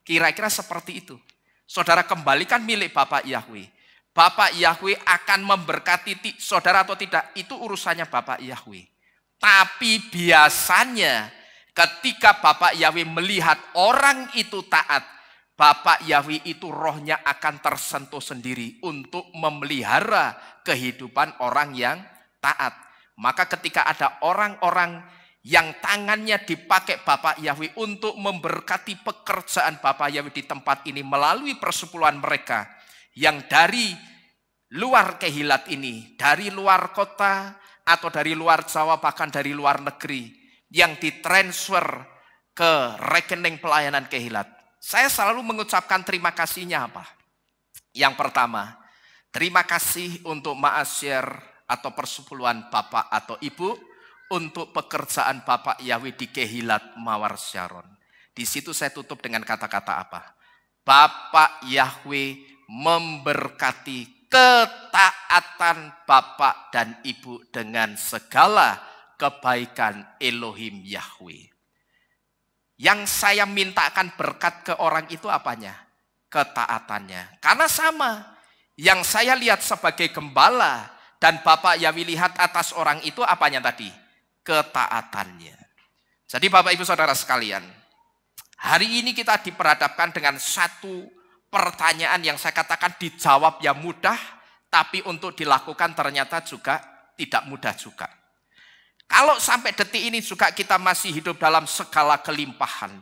Kira-kira seperti itu. Saudara kembalikan milik Bapak Yahweh. Bapak Yahweh akan memberkati saudara atau tidak, itu urusannya Bapak Yahweh. Tapi biasanya ketika Bapak Yahweh melihat orang itu taat, Bapak Yahweh itu rohnya akan tersentuh sendiri untuk memelihara kehidupan orang yang taat. Maka ketika ada orang-orang yang tangannya dipakai Bapak Yahweh untuk memberkati pekerjaan Bapak Yahweh di tempat ini melalui persepuluhan mereka yang dari luar Kehilat ini, dari luar kota atau dari luar Jawa bahkan dari luar negeri, yang ditransfer ke rekening pelayanan Kehilat. Saya selalu mengucapkan terima kasihnya apa? Yang pertama, terima kasih untuk ma'asyir atau persepuluhan Bapak atau Ibu untuk pekerjaan Bapak Yahweh di Kehilat Mawar Syaron. Di situ saya tutup dengan kata-kata apa? Bapak Yahweh memberkati ketaatan Bapak dan Ibu dengan segala kebaikan Elohim Yahweh. Yang saya mintakan berkat ke orang itu apanya? Ketaatannya. Karena sama, yang saya lihat sebagai gembala dan Bapak Yahweh lihat atas orang itu apanya tadi? Ketaatannya. Jadi Bapak Ibu Saudara sekalian, hari ini kita diperhadapkan dengan satu pertanyaan yang saya katakan dijawab yang mudah, tapi untuk dilakukan ternyata juga tidak mudah juga. Kalau sampai detik ini juga kita masih hidup dalam segala kelimpahan,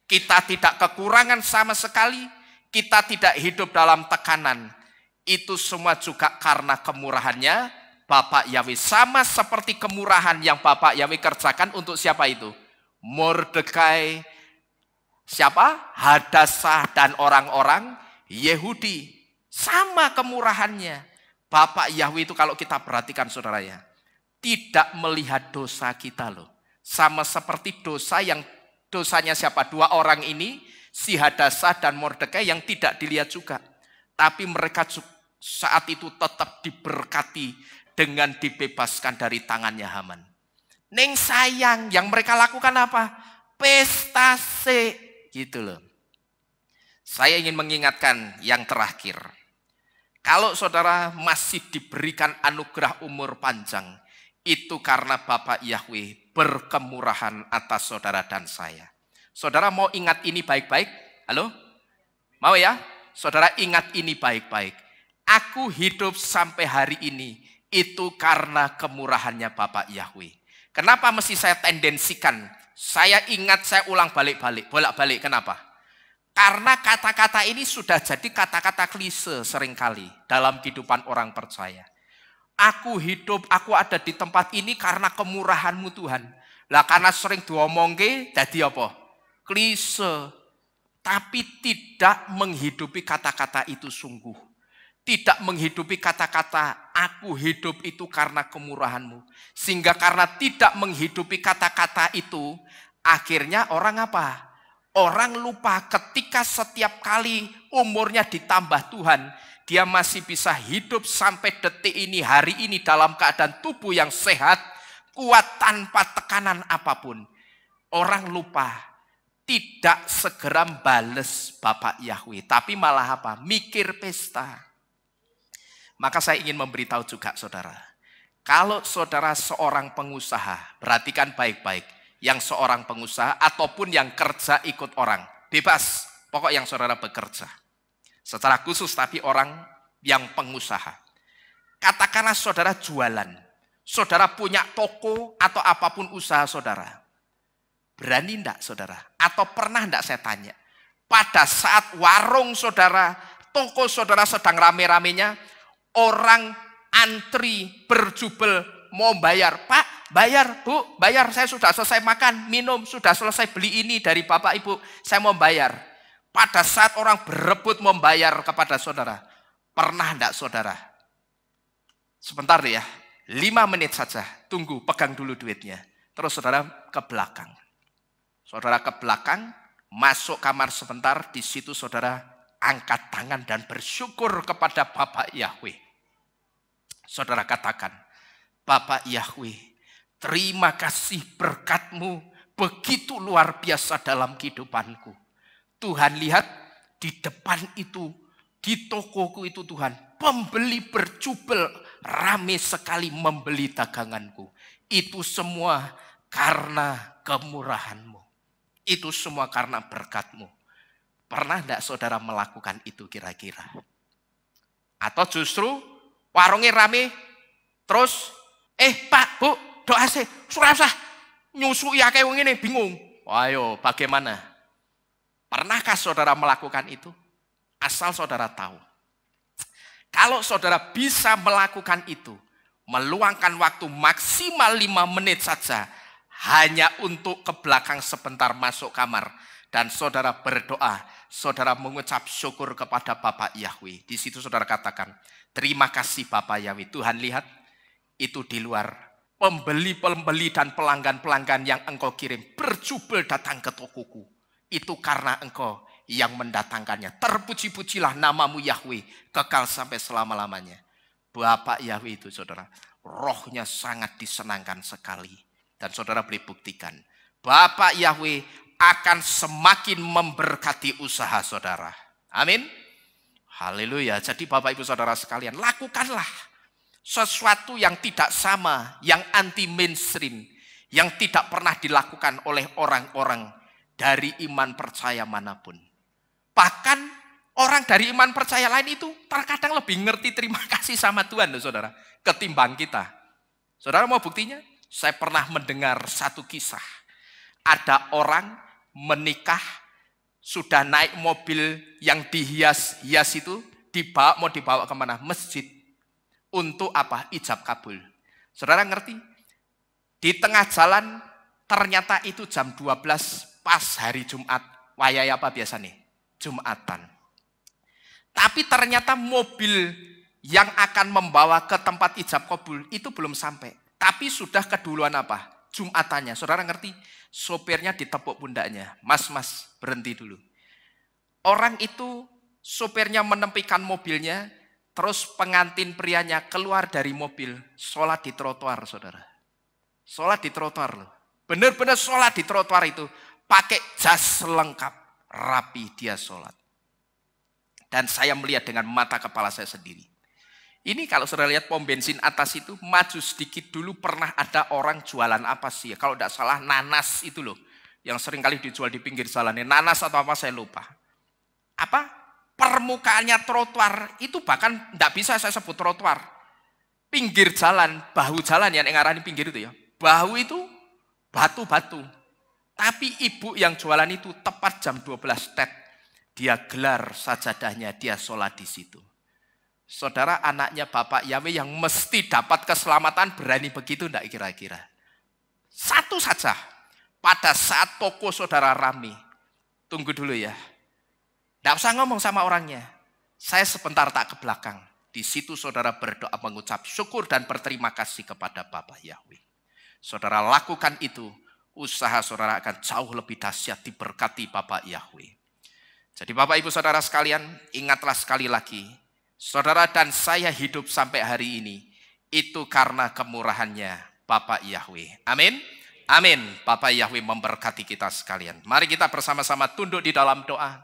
kita tidak kekurangan sama sekali, kita tidak hidup dalam tekanan, itu semua juga karena kemurahannya Bapak Yahweh. Sama seperti kemurahan yang Bapak Yahweh kerjakan untuk siapa itu? Mordekai, siapa? Hadassah dan orang-orang Yehudi. Sama kemurahannya. Bapak Yahweh itu kalau kita perhatikan saudara ya, tidak melihat dosa kita loh. Sama seperti dosanya siapa? Dua orang ini, si Hadassah dan Mordekai yang tidak dilihat juga. Tapi mereka saat itu tetap diberkati dengan dibebaskan dari tangannya Haman. Neng sayang, yang mereka lakukan apa? Pesta gitu loh. Saya ingin mengingatkan yang terakhir. Kalau saudara masih diberikan anugerah umur panjang, itu karena Bapak Yahweh berkemurahan atas saudara dan saya. Saudara mau ingat ini baik-baik? Halo? Mau ya? Saudara ingat ini baik-baik. Aku hidup sampai hari ini, itu karena kemurahannya Bapak Yahweh. Kenapa mesti saya tendensikan? Saya ingat, saya ulang bolak-balik. Kenapa? Karena kata-kata ini sudah jadi kata-kata klise seringkali dalam kehidupan orang percaya. Aku hidup, aku ada di tempat ini karena kemurahan-Mu Tuhan. Lah karena sering diomongke, jadi apa? Klise. Tapi tidak menghidupi kata-kata itu sungguh. Tidak menghidupi kata-kata, aku hidup itu karena kemurahan-Mu. Sehingga karena tidak menghidupi kata-kata itu, akhirnya orang apa? Orang lupa ketika setiap kali umurnya ditambah Tuhan, dia masih bisa hidup sampai detik ini, hari ini dalam keadaan tubuh yang sehat, kuat tanpa tekanan apapun. Orang lupa, tidak segera bales Bapak Yahweh, tapi malah apa? Mikir pesta. Maka saya ingin memberitahu juga saudara, kalau saudara seorang pengusaha, perhatikan baik-baik, yang seorang pengusaha ataupun yang kerja ikut orang, bebas, pokok yang saudara bekerja. Secara khusus tapi orang yang pengusaha. Katakanlah saudara jualan, saudara punya toko atau apapun usaha saudara. Berani enggak saudara? Atau pernah enggak saya tanya? Pada saat warung saudara, toko saudara sedang rame-ramenya, orang antri berjubel mau bayar. Pak, bayar, Bu, bayar, saya sudah selesai makan, minum, sudah selesai beli ini dari Bapak Ibu, saya mau bayar. Pada saat orang berebut membayar kepada saudara, pernah enggak saudara? Sebentar ya, 5 menit saja, tunggu, pegang dulu duitnya. Terus saudara ke belakang. Saudara ke belakang, masuk kamar sebentar, di situ saudara angkat tangan dan bersyukur kepada Bapak Yahweh. Saudara katakan, Bapak Yahweh, terima kasih berkat-Mu begitu luar biasa dalam kehidupanku. Tuhan lihat di depan itu, di tokoku itu Tuhan, pembeli berjubel rame sekali membeli daganganku. Itu semua karena kemurahan-Mu. Itu semua karena berkat-Mu. Pernah enggak saudara melakukan itu kira-kira? Atau justru warungnya rame, terus, Pak, Bu, doa sih, surah nyusu ya kayak ini, bingung. Ayo, bagaimana? Pernahkah saudara melakukan itu? Asal saudara tahu. Kalau saudara bisa melakukan itu, meluangkan waktu maksimal 5 menit saja, hanya untuk ke belakang sebentar masuk kamar, dan saudara berdoa, saudara mengucap syukur kepada Bapak Yahweh. Di situ saudara katakan, terima kasih Bapak Yahweh. Tuhan lihat, itu di luar. Pembeli-pembeli dan pelanggan-pelanggan yang Engkau kirim berjubel datang ke tokoku. Itu karena Engkau yang mendatangkannya. Terpuji-pujilah namamu Yahweh, kekal sampai selama-lamanya. Bapak Yahweh itu saudara, rohnya sangat disenangkan sekali. Dan saudara boleh buktikan, Bapak Yahweh akan semakin memberkati usaha saudara. Amin. Haleluya. Jadi Bapak Ibu Saudara sekalian, lakukanlah sesuatu yang tidak sama, yang anti mainstream, yang tidak pernah dilakukan oleh orang-orang dari iman percaya manapun. Bahkan orang dari iman percaya lain itu terkadang lebih ngerti terima kasih sama Tuhan loh saudara, ketimbang kita. Saudara mau buktinya? Saya pernah mendengar satu kisah. Ada orang menikah, sudah naik mobil yang dihias-hias itu, mau dibawa kemana? Masjid. Untuk apa? Ijab kabul. Saudara ngerti? Di tengah jalan, ternyata itu jam 12 pas hari Jumat. Wayai apa biasa nih? Jumatan. Tapi ternyata mobil yang akan membawa ke tempat ijab kabul itu belum sampai. Tapi sudah keduluan apa? Jumatannya. Saudara ngerti? Sopirnya ditepuk pundaknya. Mas, berhenti dulu. Orang itu, sopirnya menempikan mobilnya, terus pengantin prianya keluar dari mobil, sholat di trotoar, saudara. Sholat di trotoar loh. Benar-benar sholat di trotoar itu. Pakai jas lengkap, rapi dia sholat. Dan saya melihat dengan mata kepala saya sendiri. Ini kalau saudara lihat pom bensin atas itu, maju sedikit dulu pernah ada orang jualan apa sih ya? Kalau tidak salah nanas itu loh. Yang sering kali dijual di pinggir jalan. Nanas atau apa saya lupa. Apa? Permukaannya trotoar itu bahkan tidak bisa saya sebut trotoar. Pinggir jalan, bahu jalan yang ngarani pinggir itu ya. Bahu itu batu-batu. Tapi ibu yang jualan itu tepat jam 12 tet. Dia gelar sajadahnya, dia sholat di situ. Saudara, anaknya Bapak Yahweh yang mesti dapat keselamatan berani begitu enggak kira-kira? Satu saja, pada saat toko saudara rame, tunggu dulu ya. Enggak usah ngomong sama orangnya. Saya sebentar tak ke belakang. Di situ saudara berdoa mengucap syukur dan berterima kasih kepada Bapak Yahweh. Saudara lakukan itu, usaha saudara akan jauh lebih dahsyat diberkati Bapak Yahweh. Jadi Bapak Ibu Saudara sekalian, ingatlah sekali lagi, saudara dan saya hidup sampai hari ini, itu karena kemurahannya Bapak Yahweh. Amin. Amin. Bapak Yahweh memberkati kita sekalian. Mari kita bersama-sama tunduk di dalam doa.